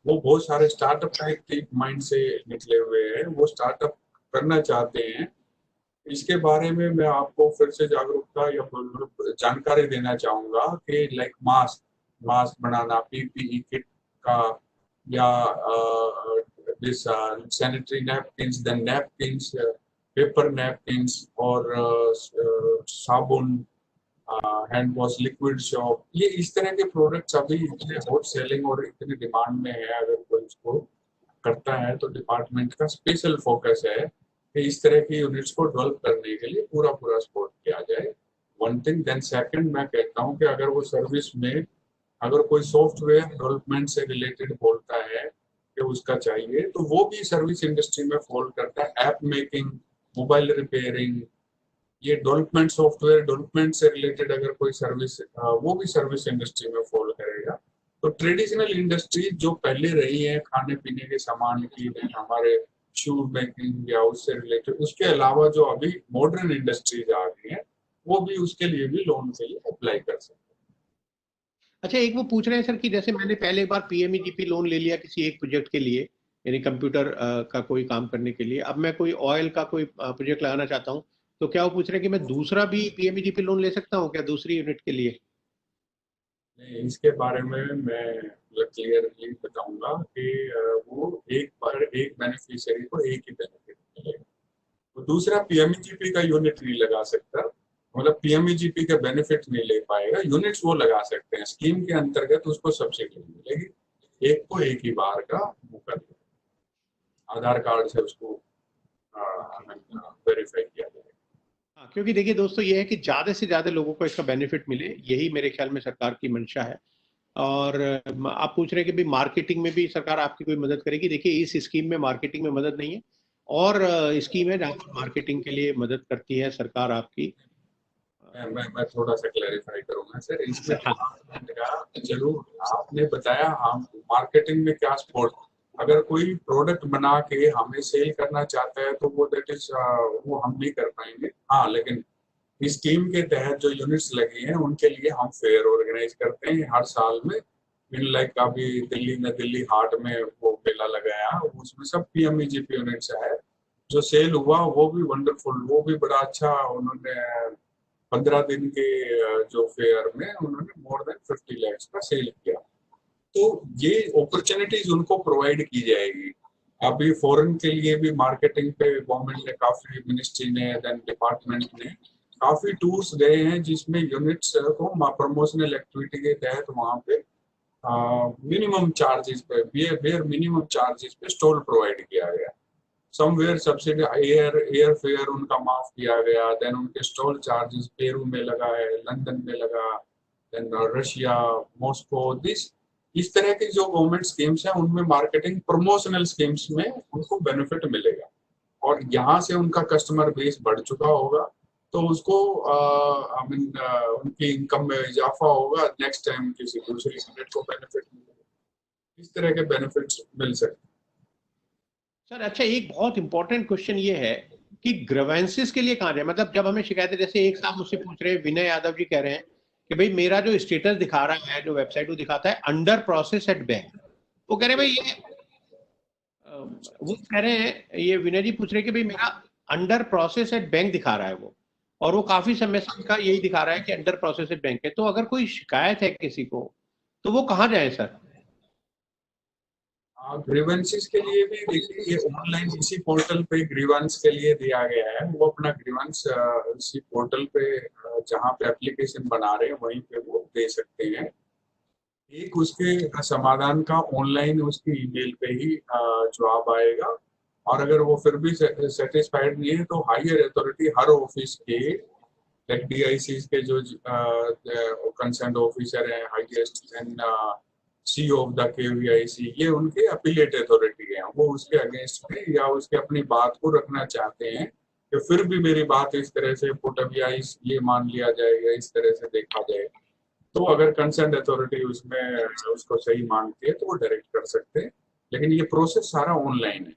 वो बहुत सारे स्टार्टअप टाइप माइंड से निकले हुए हैं, वो स्टार्टअप करना चाहते हैं। इसके बारे में मैं आपको फिर से जागरूकता या जानकारी देना चाहूंगा कि लाइक मास्क मास्क बनाना, PPE किट का, या this sanitary napkins, then napkins, paper napkins, और साबुन, हैंड वॉश, लिक्विड शॉप, ये इस तरह के प्रोडक्ट्स अभी इतने हॉट सेलिंग और इतनी डिमांड में है। अगर कोई इसको करता है तो डिपार्टमेंट का स्पेशल फोकस है कि इस तरह की यूनिट्स को डेवलप करने के लिए पूरा पूरा सपोर्ट किया जाए। वन थिंग, देन सेकंड मैं कहता हूँ कि अगर वो सर्विस में अगर कोई सॉफ्टवेयर डेवलपमेंट से रिलेटेड बोलता है कि उसका चाहिए, तो वो भी सर्विस इंडस्ट्री में फॉल करता है। ऐप मेकिंग, मोबाइल रिपेयरिंग, ये डेवलपमेंट, सॉफ्टवेयर डेवलपमेंट से रिलेटेड अगर कोई सर्विस, वो भी सर्विस इंडस्ट्री में फॉल करेगा। तो ट्रेडिशनल इंडस्ट्री जो पहले रही है खाने पीने के सामान की, हमारे शू मेकिंग या उससे रिलेटेड, उसके अलावा जो अभी मॉडर्न इंडस्ट्रीज आ गई हैं, वो भी उसके लिए भी लोन के लिए अप्लाई कर सकते अच्छा, एक वो पूछ रहे हैं सर कि जैसे मैंने पहले एक बार पीएमईजीपी लोन ले लिया किसी एक प्रोजेक्ट के लिए, यानी कंप्यूटर का कोई काम करने के लिए, अब मैं कोई ऑयल का कोई प्रोजेक्ट लगाना चाहता हूँ, तो क्या वो पूछ रहे हैं कि मैं दूसरा भी पीएमईजीपी लोन ले सकता हूँ क्या दूसरी यूनिट के लिए? हैं। इसके बारे में मैं क्लियरली बताऊंगा कि वो एक बार एक बेनिफिशियरी को एक ही बेनिफिट मिलेगा, तो दूसरा PMEGP का यूनिट नहीं लगा सकता। मतलब पीएमईजीपी के बेनिफिट नहीं ले पाएगा। यूनिट्स वो लगा सकते हैं स्कीम के अंतर्गत, उसको सब्सिडी मिलेगी, एक को एक ही बार का मुकर आधार कार्ड से उसको वेरीफाई किया जाएगा। हाँ, क्योंकि देखिए दोस्तों, ये है कि ज्यादा से ज्यादा लोगों को इसका बेनिफिट मिले, यही मेरे ख्याल में सरकार की मंशा है। और आप पूछ रहे हैं कि भाई मार्केटिंग में भी सरकार आपकी कोई मदद करेगी। देखिए, इस स्कीम में मार्केटिंग में मदद नहीं है, और स्कीम है जहाँ पर मार्केटिंग के लिए मदद करती है सरकार आपकी। मैं थोड़ा सा क्लैरिफाई करूंगा सर इसमें। हाँ, चलो आपने बताया हम मार्केटिंग में क्या सपोर्ट, अगर कोई प्रोडक्ट बना के हमें सेल करना चाहता है तो वो दैट इज वो हम नहीं कर पाएंगे। हाँ, लेकिन इस स्कीम के तहत जो यूनिट्स लगी हैं उनके लिए हम फेयर ऑर्गेनाइज करते हैं हर साल में। इन लाइक अभी दिल्ली में दिल्ली हाट में वो मेला लगाया, उसमें सब पीएमईजीपी यूनिट्स है। जो सेल हुआ वो भी वंडरफुल, वो भी बड़ा अच्छा। उन्होंने 15 दिन के जो फेयर में उन्होंने मोर देन 50 लैक्स का सेल किया। तो ये अपॉर्चुनिटीज उनको प्रोवाइड की जाएगी। अभी फॉरेन के लिए भी मार्केटिंग पे गवर्नमेंट ने काफी, मिनिस्ट्री ने, देन डिपार्टमेंट ने काफी टूर्स गए हैं जिसमें यूनिट्स को प्रमोशनल एक्टिविटी के तहत वहां पे मिनिमम चार्जेस पे, बेयर मिनिमम चार्जेस पे स्टॉल प्रोवाइड किया गया। समवेयर सब्सिडी, एयर फेयर उनका माफ किया गया। देन उनके स्टॉल चार्जेस पेरू में लगा है, लंदन में लगा, देन रशिया, मॉस्को, दिस इस तरह की जो गवर्नमेंट स्कीम्स हैं उनमें मार्केटिंग प्रमोशनल स्कीम्स में उनको बेनिफिट मिलेगा। और यहाँ से उनका कस्टमर बेस बढ़ चुका होगा तो उसको आई मीन उनकी इनकम में इजाफा होगा, नेक्स्ट टाइम किसी दूसरी यूनिट को बेनिफिट मिलेगा। इस तरह के बेनिफिट्स मिल सकते हैं। सर अच्छा, एक बहुत इंपॉर्टेंट क्वेश्चन ये है कि ग्रीवेंसेस के लिए कहाँ जाए। मतलब जब हमें शिकायतें, जैसे एक साहब मुझसे पूछ रहे हैं, विनय यादव जी कह रहे हैं कि भाई मेरा जो स्टेटस दिखा रहा है, जो वेबसाइट वो दिखाता है अंडर प्रोसेस एट बैंक। वो कह रहे हैं भाई ये वो कह रहे हैं, ये विनय जी पूछ रहे हैं कि भाई मेरा अंडर प्रोसेस एट बैंक दिखा रहा है वो, और वो काफी समय से उनका यही दिखा रहा है कि अंडर प्रोसेस एट बैंक है। तो अगर कोई शिकायत है किसी को, तो वो कहाँ जाए सर? ग्रीवेंसेस के लिए भी देखिए, ये ऑनलाइन इसी पोर्टल पे ग्रीवेंस के लिए दिया गया है। वो अपना ग्रीवेंस इसी पोर्टल पे जहाँ पे एप्लीकेशन बना रहे हैं वहीं पे वो दे सकते हैं। एक उसके समाधान का ऑनलाइन उसकी ईमेल पे ही जवाब आएगा। और अगर वो फिर भी सेटिस्फाइड नहीं है तो हायर अथॉरिटी हर ऑफिस के, लाइक डीआईसी के जो कंसर्न ऑफिसर है highest, and CEO of the KVIC, ये उनके अपीलेट अथॉरिटी है। वो उसके अगेंस्ट में या उसके अपनी बात को रखना चाहते हैं कि फिर भी मेरी बात इस तरह से पुट अप या ये मान लिया जाएगा, इस तरह से देखा जाए, तो अगर कंसर्न अथॉरिटी उसमें उसको सही मानती है तो वो डायरेक्ट कर सकते हैं। लेकिन ये प्रोसेस सारा ऑनलाइन है।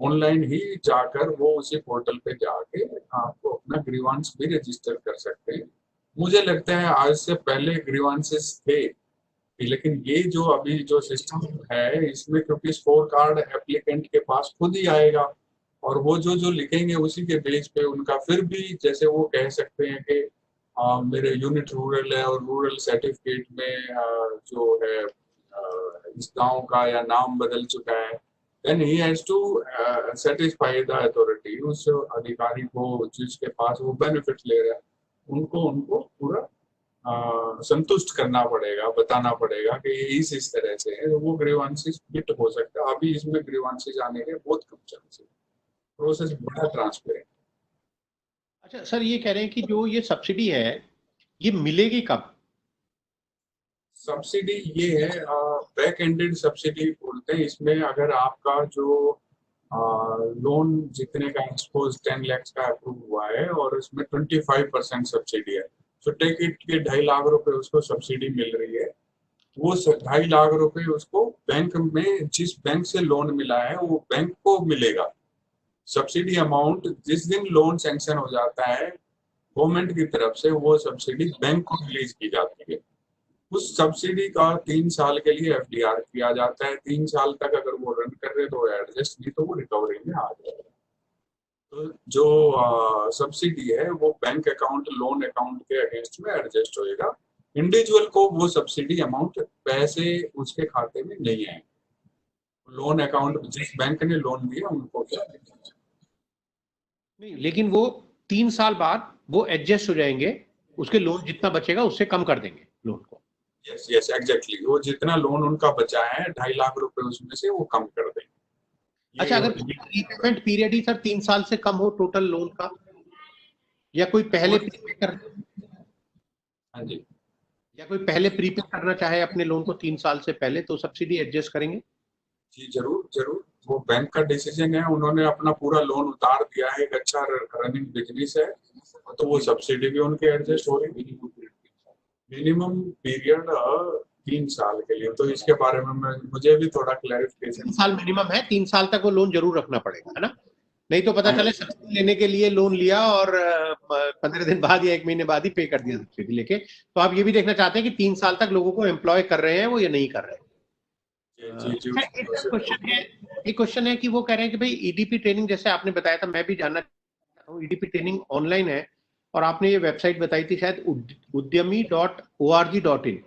ऑनलाइन ही जाकर वो उसी पोर्टल पे जाके आपको अपना ग्रीवांस भी रजिस्टर कर सकते हैं। मुझे लगता है आज से पहले ग्रीवांसेस थे, लेकिन ये जो अभी जो सिस्टम है इसमें क्योंकि स्कोर कार्ड एप्लीकेंट के पास खुद ही आएगा और वो जो जो लिखेंगे उसी के बेस पे उनका फिर भी, जैसे वो कह सकते हैं कि मेरे यूनिट रूरल है और रूरल सर्टिफिकेट में जो है इस गांव का या नाम बदल चुका है, then he has to satisfy the authority. उस अधिकारी को जिसके पास वो बेनिफिट ले रहा है उनको उनको पूरा संतुष्ट करना पड़ेगा, बताना पड़ेगा कि ये इस तरह से है। वो ग्रीवांसेस हिट हो सकता है। अभी इसमें ग्रीवांसेस आने के बहुत कम चांस है। प्रोसेस बड़ा ट्रांसपेरेंट। अच्छा सर, ये कह रहे हैं कि जो ये सब्सिडी है ये मिलेगी कब? सब्सिडी ये है बैक एंडेड सब्सिडी बोलते हैं। इसमें अगर आपका जो लोन जितने का एक्सपोज 10 लाख का अप्रूव हुआ है और इसमें 25% सब्सिडी है, तो टेक इट के 2.5 लाख रुपए उसको सब्सिडी मिल रही है। वो 2.5 लाख रुपए उसको बैंक में, जिस बैंक से लोन मिला है वो बैंक को मिलेगा। सब्सिडी अमाउंट जिस दिन लोन सैंक्शन हो जाता है गवर्नमेंट की तरफ से वो सब्सिडी बैंक को रिलीज की जाती है। उस सब्सिडी का 3 साल के लिए एफडीआर किया जाता है। 3 साल तक अगर वो रन कर रहे तो एडजस्ट, नहीं तो वो रिकवरी में आ जाएगा। तो जो सब्सिडी है वो बैंक अकाउंट, लोन अकाउंट के अगेंस्ट में एडजस्ट होएगा। इंडिविजुअल को वो सब्सिडी अमाउंट पैसे उसके खाते में नहीं आए। लोन अकाउंट जिस बैंक ने लोन दिया उनको क्या? नहीं, लेकिन वो 3 साल बाद वो एडजस्ट हो जाएंगे, उसके लोन जितना बचेगा उससे कम कर देंगे लोन को। यस यस एग्जैक्टली, वो जितना लोन उनका बचा है 2.5 लाख रुपए उसमें से वो कम कर देंगे। अच्छा, अगर रीपेमेंट पीरियड ही सर 3 साल से कम हो टोटल लोन का, या कोई पहले प्रीपे कर, हाँ जी, या कोई पहले प्रीपे करना चाहे अपने लोन को 3 साल से पहले, तो सब्सिडी एडजस्ट करेंगे? जी जरूर जरूर, वो बैंक का डिसीजन है, उन्होंने अपना पूरा लोन उतार दिया है, एक अच्छा रनिंग बिजनेस है, तो वो सब्सिडी भी उनके एडजस्ट हो रही है। मिनिमम पीरियड 3 साल के लिए, तो इसके बारे में मुझे भी थोड़ा क्लैरिफिकेशन। 3 साल मिनिमम है, 3 साल तक वो लोन जरूर रखना पड़ेगा, है ना? नहीं तो पता चले सब्सिडी लेने के लिए लोन लिया और 15 दिन बाद या 1 महीने बाद ही पे कर दिया सब्सिडी लेके। तो आप ये भी देखना चाहते हैं कि 3 साल तक लोगों को एम्प्लॉय कर रहे हैं वो या नहीं कर रहे हैं। एक क्वेश्चन है कि वो कह रहे हैं कि भाई ईडीपी ट्रेनिंग, जैसे आपने बताया था, मैं भी जानना चाहता हूँ, ईडीपी ट्रेनिंग ऑनलाइन है और आपने ये वेबसाइट बताई थी शायद udyami.org.in।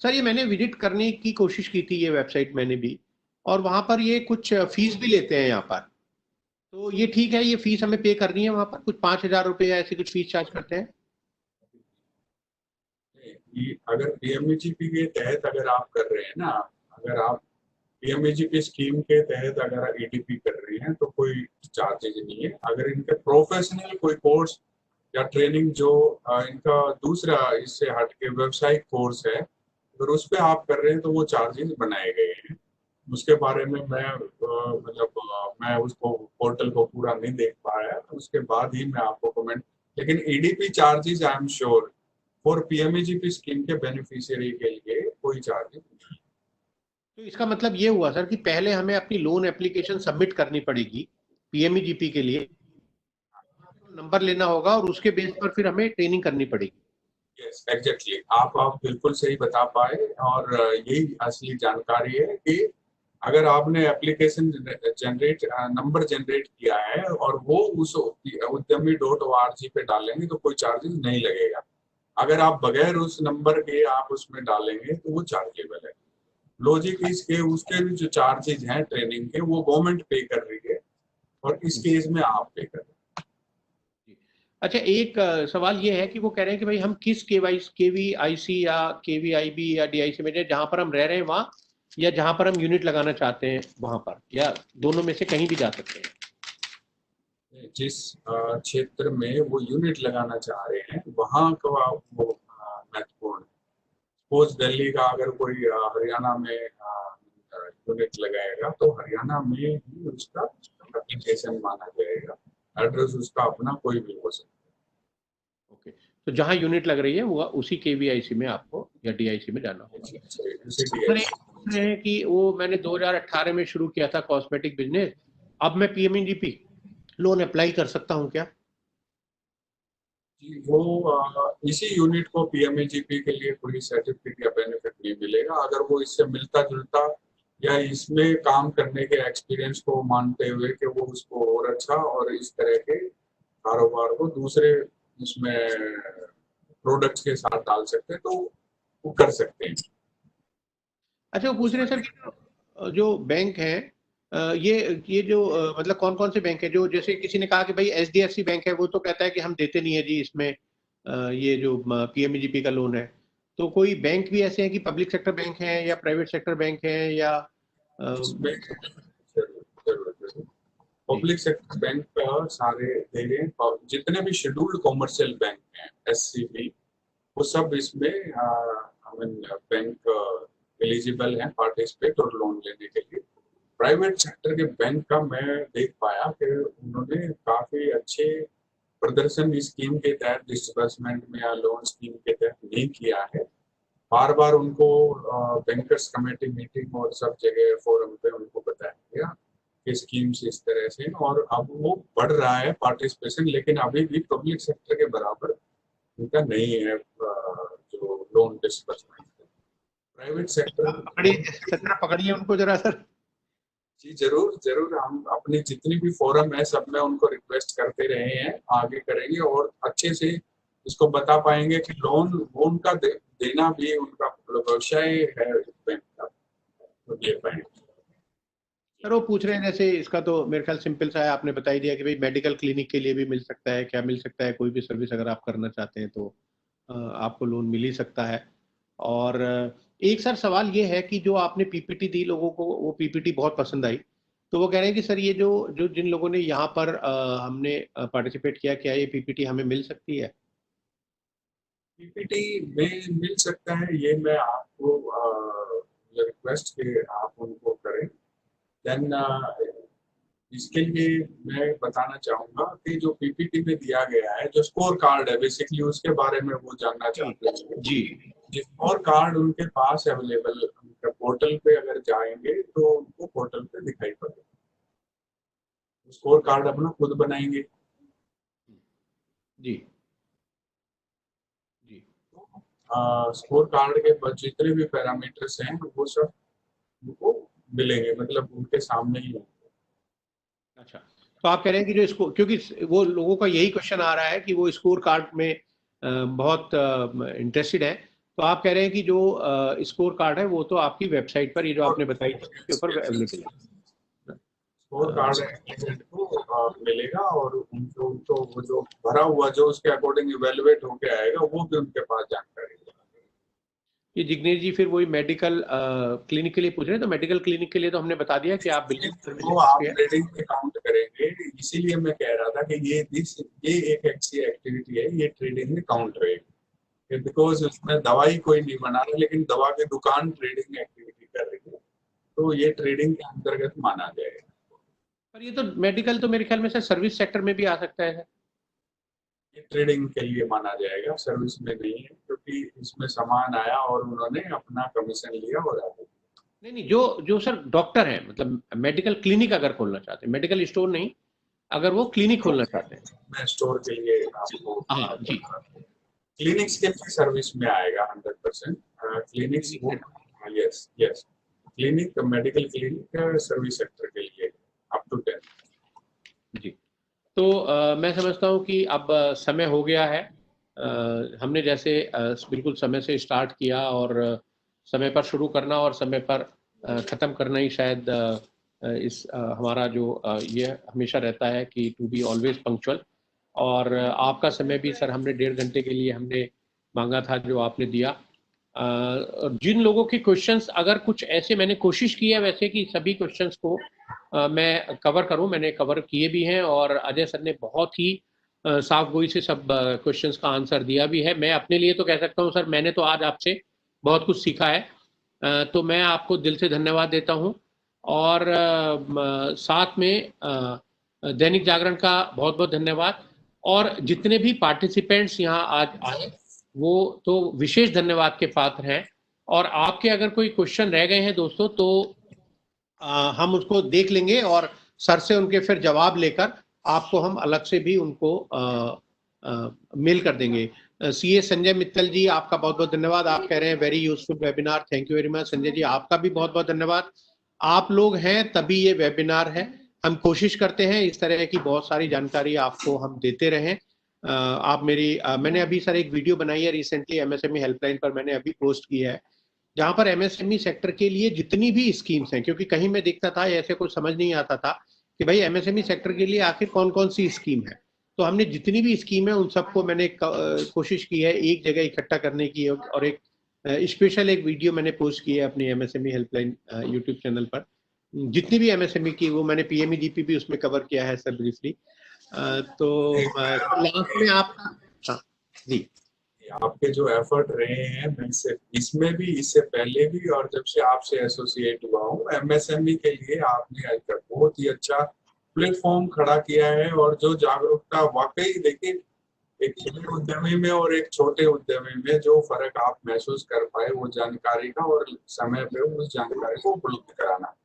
सर ये मैंने विजिट करने की कोशिश की थी, ये वेबसाइट मैंने भी, और वहां पर ये कुछ फीस भी लेते हैं यहाँ पर, तो ये ठीक है, ये फीस हमें पे करनी है वहां पर, कुछ 5,000 रुपए या ऐसी कुछ फीस चार्ज करते हैं? अगर पीएमईजीपी के तहत अगर आप कर रहे हैं ना, अगर आप पीएमईजीपी स्कीम के तहत अगर ईडीपी कर रहे हैं तो कोई चार्जेज नहीं है। अगर इनके प्रोफेशनल कोई कोर्स या ट्रेनिंग जो इनका दूसरा इससे हट के व्यावसायिक कोर्स है, अगर उस पर आप कर रहे हैं तो वो चार्जेस बनाए गए हैं। उसके बारे में मैं मैं उसको पोर्टल को पूरा नहीं देख पाया, उसके बाद ही मैं आपको कमेंट, लेकिन EDP charges I am sure for PMEGP scheme के बेनिफिशियरी के लिए कोई चार्जेस नहीं। तो इसका मतलब ये हुआ सर कि पहले हमें अपनी लोन एप्लीकेशन सबमिट करनी पड़ेगी पीएमईजीपी के लिए, नंबर लेना होगा और उसके बेस पर फिर हमें ट्रेनिंग करनी पड़ेगी। यस एग्जैक्टली, आप बिल्कुल सही बता पाए, और यही असली जानकारी है कि अगर आपने एप्लीकेशन जनरेट नंबर जनरेट किया है और वो उस udyami.org पे डालेंगे तो कोई चार्जेस नहीं लगेगा। अगर आप बगैर उस नंबर के आप उसमें डालेंगे तो वो चार्जेबल है। लॉजिक इसके उसके भी जो चार्जेज हैं ट्रेनिंग के वो गवर्नमेंट पे कर रही है, और इस केस में आप पे कर रहे हैं। अच्छा, एक सवाल ये है कि वो कह रहे हैं कि भाई हम किस केवीआईसी या केवीआईबी या डीआईसी में, जहां पर हम रह रहे हैं वहां, या जहां पर हम यूनिट लगाना चाहते हैं वहां पर, या दोनों में से कहीं भी जा सकते हैं? जिस क्षेत्र में वो यूनिट लगाना चाह रहे हैं वहां का वो महत्वपूर्ण। सपोज दिल्ली का अगर कोई हरियाणा में यूनिट लगाएगा तो हरियाणा में ही उसका एप्लीकेशन माना जाएगा, एड्रेस उसका अपना कोई भी हो सकता है। ओके, तो जहां यूनिट लग रही है वो उसी केवीआईसी में आपको या डीआईसी में जाना होगा। दूसरे हैं कि वो मैंने 2018 में शुरू किया था कॉस्मेटिक बिजनेस, अब मैं पीएमईजीपी लोन अप्लाई कर सकता हूं क्या? वो इसी यूनिट को पीएमईजीपी के लिए कोई सर्टिफिकेट या बेनिफिट नहीं मिलेगा। अगर वो इससे मिलता जुलता या इसमें काम करने के एक्सपीरियंस को मानते हुए कि वो उसको और अच्छा और इस तरह के कारोबार को दूसरे उसमें प्रोडक्ट्स के साथ डाल सकते हैं तो वो कर सकते हैं। अच्छा, वो पूछ रहे हैं सर जो बैंक है, ये जो मतलब कौन कौन से बैंक है, जो जैसे किसी ने कहा कि भाई एचडीएफसी बैंक है, वो तो कहता है कि हम देते नहीं है जी इसमें ये जो पीएमईजीपी का लोन है, तो कोई बैंक भी ऐसे हैं कि पब्लिक सेक्टर बैंक है या प्राइवेट सेक्टर बैंक है या पब्लिक सेक्टर बैंक सारे दे रहे हैं, जितने भी शेड्यूल्ड कॉमर्शियल बैंक हैं एससीबी, वो सब इसमें बैंक एलिजिबल हैं पार्टिसिपेट और लोन लेने के लिए। प्राइवेट सेक्टर के बैंक का मैं देख पाया कि उन्होंने काफी अच्छे प्रदर्शन इस स्कीम के तहत डिस्बर्समेंट में या लोन स्कीम के तहत नहीं किया है। बार बार उनको बैंकर्स कमेटी मीटिंग और सब जगह फोरम पे उनको बताया गया कि स्कीम्स इस तरह से, और अब वो बढ़ रहा है पार्टिसिपेशन, लेकिन अभी भी पब्लिक सेक्टर के बराबर उनका नहीं है जो लोन डिस्बर्समेंट। प्राइवेट सेक्टर पकड़िए उनको जरा सर। जी जरूर जरूर, हम अपनी जितनी भी फोरम है सब में उनको रिक्वेस्ट करते रहे हैं, आगे करेंगे और अच्छे से इसको बता पाएंगे कि लोन लोन का देना भी उनका व्यवसाय है बैंक का, तो दे पाएंगे। सर वो पूछ रहे हैं जैसे इसका तो मेरे ख्याल सिंपल सा है, आपने बता ही दिया कि भाई मेडिकल क्लिनिक के लिए भी मिल सकता है, क्या मिल सकता है, कोई भी सर्विस अगर आप करना चाहते हैं तो आपको लोन मिल ही सकता है। और एक सर सवाल ये है कि जो आपने पीपीटी दी लोगों को, वो पीपीटी बहुत पसंद आई, तो वो कह रहे हैं कि सर ये जो जो जिन लोगों ने यहाँ पर हमने पार्टिसिपेट किया, क्या ये पीपीटी हमें मिल सकती है? पीपीटी में मिल सकता है, ये मैं आपको रिक्वेस्ट के आप उनको करें। देन इसके लिए मैं बताना चाहूंगा कि जो पीपीटी में दिया गया है, जो स्कोर कार्ड है, बेसिकली उसके बारे में वो जानना जी चाहते हैं। जी। जो स्कोर कार्ड उनके पास अवेलेबल, उनके पोर्टल पे अगर जाएंगे तो उनको पोर्टल पे दिखाई पड़ेगा। स्कोर कार्ड अपना खुद बनाएंगे। जी जी। स्कोर कार्ड के जितने भी पैरामीटर्स हैं वो सब उनको मिलेंगे, मतलब उनके सामने ही होंगे। अच्छा, तो आप कह रहे हैं कि जो इसको, क्योंकि वो लोगों का यही क्वेश्चन आ रहा है कि वो स्कोर कार्ड में बहुत इंटरेस्टेड है, तो आप कह रहे हैं कि जो स्कोर कार्ड है वो तो आपकी वेबसाइट पर, ये जो आपने बताई थी उसके ऊपर अवेलेबल है। स्कोर कार्ड एप्लीकेंट को मिलेगा, और उनको उनको वो जो भरा हुआ जो उसके अकॉर्डिंग इवेलुएट होके आएगा वो भी उनके पास जानकारी है। ये जिग्नेश जी फिर वही मेडिकल क्लिनिक के लिए पूछ रहे हैं, तो मेडिकल क्लिनिक के लिए तो हमने बता दिया कि आप बिल्कुल सर्विस वो आप ट्रेडिंग में काउंट करेंगे, इसीलिए मैं कह रहा था कि ये एक ऐसी एक्टिविटी है, ये ट्रेडिंग में काउंट रहेगी, बिकॉज उसमें दवाई कोई नहीं बना रहा, लेकिन दवा की दुकान ट्रेडिंग एक्टिविटी कर रही है, तो ये ट्रेडिंग के अंतर्गत माना जाएगा। पर ये तो मेडिकल तो मेरे ख्याल में सर सर्विस सेक्टर में भी आ सकता है। ये ट्रेडिंग के लिए माना जाएगा, सर्विस में नहीं है, क्योंकि इसमें सामान आया और उन्होंने अपना कमीशन लिया और आगे। नहीं नहीं, जो जो सर डॉक्टर हैं, मतलब मेडिकल क्लिनिक अगर खोलना चाहते हैं, मेडिकल स्टोर नहीं, अगर वो क्लिनिक खोलना चाहते हैं। मैं स्टोर के लिए आपको हाँ जी। क्लिनिक्स के लिए सर्विस में आएगा 100%। क्लिनिक्स वो, yes yes, clinic medical clinic service sector के लिए अप टू 10। जी। तो मैं समझता हूँ कि अब समय हो गया है। हमने जैसे बिल्कुल समय से स्टार्ट किया, और समय पर शुरू करना और समय पर ख़त्म करना ही शायद इस हमारा जो ये हमेशा रहता है कि टू बी ऑलवेज पंक्चुअल। और आपका समय भी सर हमने 1.5 घंटे के लिए हमने मांगा था, जो आपने दिया। जिन लोगों के क्वेश्चंस, अगर कुछ ऐसे, मैंने कोशिश की है वैसे कि सभी क्वेश्चंस को मैं कवर करूं, मैंने कवर किए भी हैं, और अजय सर ने बहुत ही साफ गोई से सब क्वेश्चंस का आंसर दिया भी है। मैं अपने लिए तो कह सकता हूं सर, मैंने तो आज आपसे बहुत कुछ सीखा है। तो मैं आपको दिल से धन्यवाद देता हूं। और साथ में दैनिक जागरण का बहुत बहुत धन्यवाद। और जितने भी पार्टिसिपेंट्स यहाँ आज आए, वो तो विशेष धन्यवाद के पात्र हैं। और आपके अगर कोई क्वेश्चन रह गए हैं दोस्तों, तो हम उसको देख लेंगे, और सर से उनके फिर जवाब लेकर आपको हम अलग से भी उनको मेल कर देंगे। सीए संजय मित्तल जी, आपका बहुत बहुत धन्यवाद। आप कह रहे हैं very useful webinar, thank you very much. Sanjay ji, आपका भी बहुत बहुत धन्यवाद। आप लोग हैं तभी ये वेबिनार है। हम कोशिश करते हैं इस तरह की बहुत सारी जानकारी आपको हम देते रहें। आप मैंने अभी सर एक वीडियो बनाई है रिसेंटली एमएसएमई हेल्पलाइन पर, मैंने अभी पोस्ट किया है, जहां पर एमएसएमई सेक्टर के लिए जितनी भी स्कीम्स हैं, क्योंकि कहीं मैं देखता था ऐसे कुछ समझ नहीं आता था कि भाई एमएसएमई सेक्टर के लिए आखिर कौन कौन सी स्कीम है। तो हमने जितनी भी स्कीम है उन सबको मैंने कोशिश की है एक जगह इकट्ठा करने की, और एक स्पेशल एक वीडियो मैंने पोस्ट की है अपनी एमएसएमई हेल्पलाइन यूट्यूब चैनल पर। जितनी भी एमएसएमई की, वो मैंने पीएमईजीपी भी उसमें कवर किया है सर ब्रीफली। तो लास्ट में आपका, हाँ जी, आपके जो एफर्ट रहे हैं, मैं से इसमें भी, इससे पहले भी, और जब से आपसे एसोसिएट हुआ हूँ एमएसएमई के लिए, आपने आज तक बहुत ही अच्छा प्लेटफॉर्म खड़ा किया है। और जो जागरूकता, वाकई देखिए, एक बड़े उद्यमी में और एक छोटे उद्यमी में जो फर्क आप महसूस कर पाए, वो जानकारी का, और समय पे उस जानकारी को उपलब्ध कराना,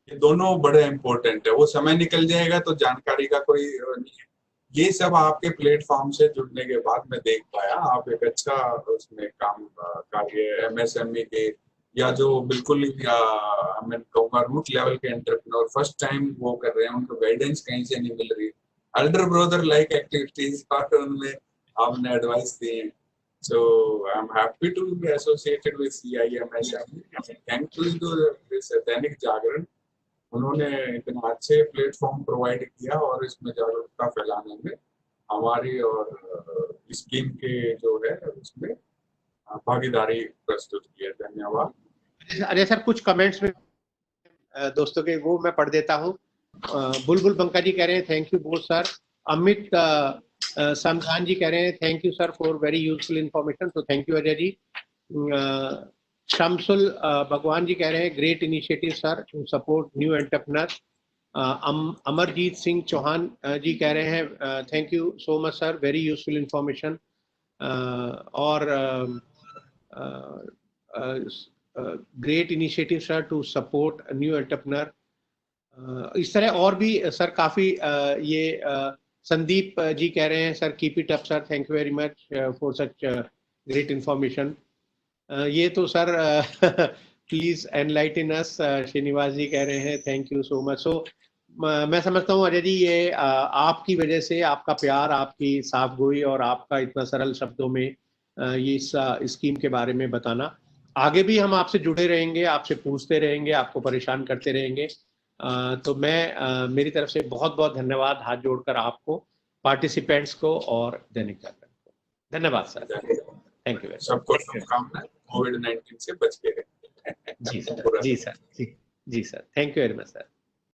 ये दोनों बड़े इंपॉर्टेंट है। वो समय निकल जाएगा तो जानकारी का कोई नहीं है। ये सब आपके प्लेटफॉर्म से जुड़ने के बाद मैं देख पाया, आप एक अच्छा उसमें काम कार्य एमएसएमई के, या जो बिल्कुल मैं कहूँगा रूट लेवल के एंटरप्रेन्योर फर्स्ट टाइम वो कर रहे हैं, उनको गाइडेंस कहीं से नहीं मिल रही, अल्डर ब्रदर लाइक एक्टिविटीज उनमें आपने एडवाइस दी है। So I'm happy to be associated with CIMSM. Thank you to this Dainik Jagran उन्होंने इतना अच्छे प्लेटफॉर्म प्रोवाइड किया और इसमें जागरूकता फैलाने में हमारी और स्कीम के जो है उसमें भागीदारी प्रस्तुत की है। धन्यवाद। अरे सर कुछ कमेंट्स में दोस्तों के वो मैं पढ़ देता हूँ। बुलबुल बंका जी कह रहे हैं thank you both sir. Amit समझान जी कह रहे हैं thank you sir for very useful information, तो थैंक यू अजय जी। शमसुल भगवान जी कह रहे हैं great initiative sir to support new entrepreneur. Amarjeet Singh Chauhan ji कह रहे हैं thank you so much sir, very useful information. और great initiative sir to support new entrepreneur. इस तरह और भी सर काफ़ी ये संदीप जी कह रहे हैं sir keep it up sir, thank you very much for such great information. ये तो sir please enlighten us, Srinivas ji कह रहे हैं thank you so much. So मैं समझता हूँ अजय जी ये आपकी वजह से, आपका प्यार, आपकी साफगोई और आपका इतना सरल शब्दों में ये इस स्कीम के बारे में बताना, आगे भी हम आपसे जुड़े रहेंगे, आपसे पूछते रहेंगे, आपको परेशान करते रहेंगे। तो मैं मेरी तरफ से बहुत बहुत धन्यवाद हाथ जोड़कर आपको, पार्टिसिपेंट्स को और दैनिक जागरण को। धन्यवाद सर, थैंक यू। सबको शुभकामनाएं, कोविड-19 से बच के रहें। जी सर, जी सर, जी sir, thank you very much sir.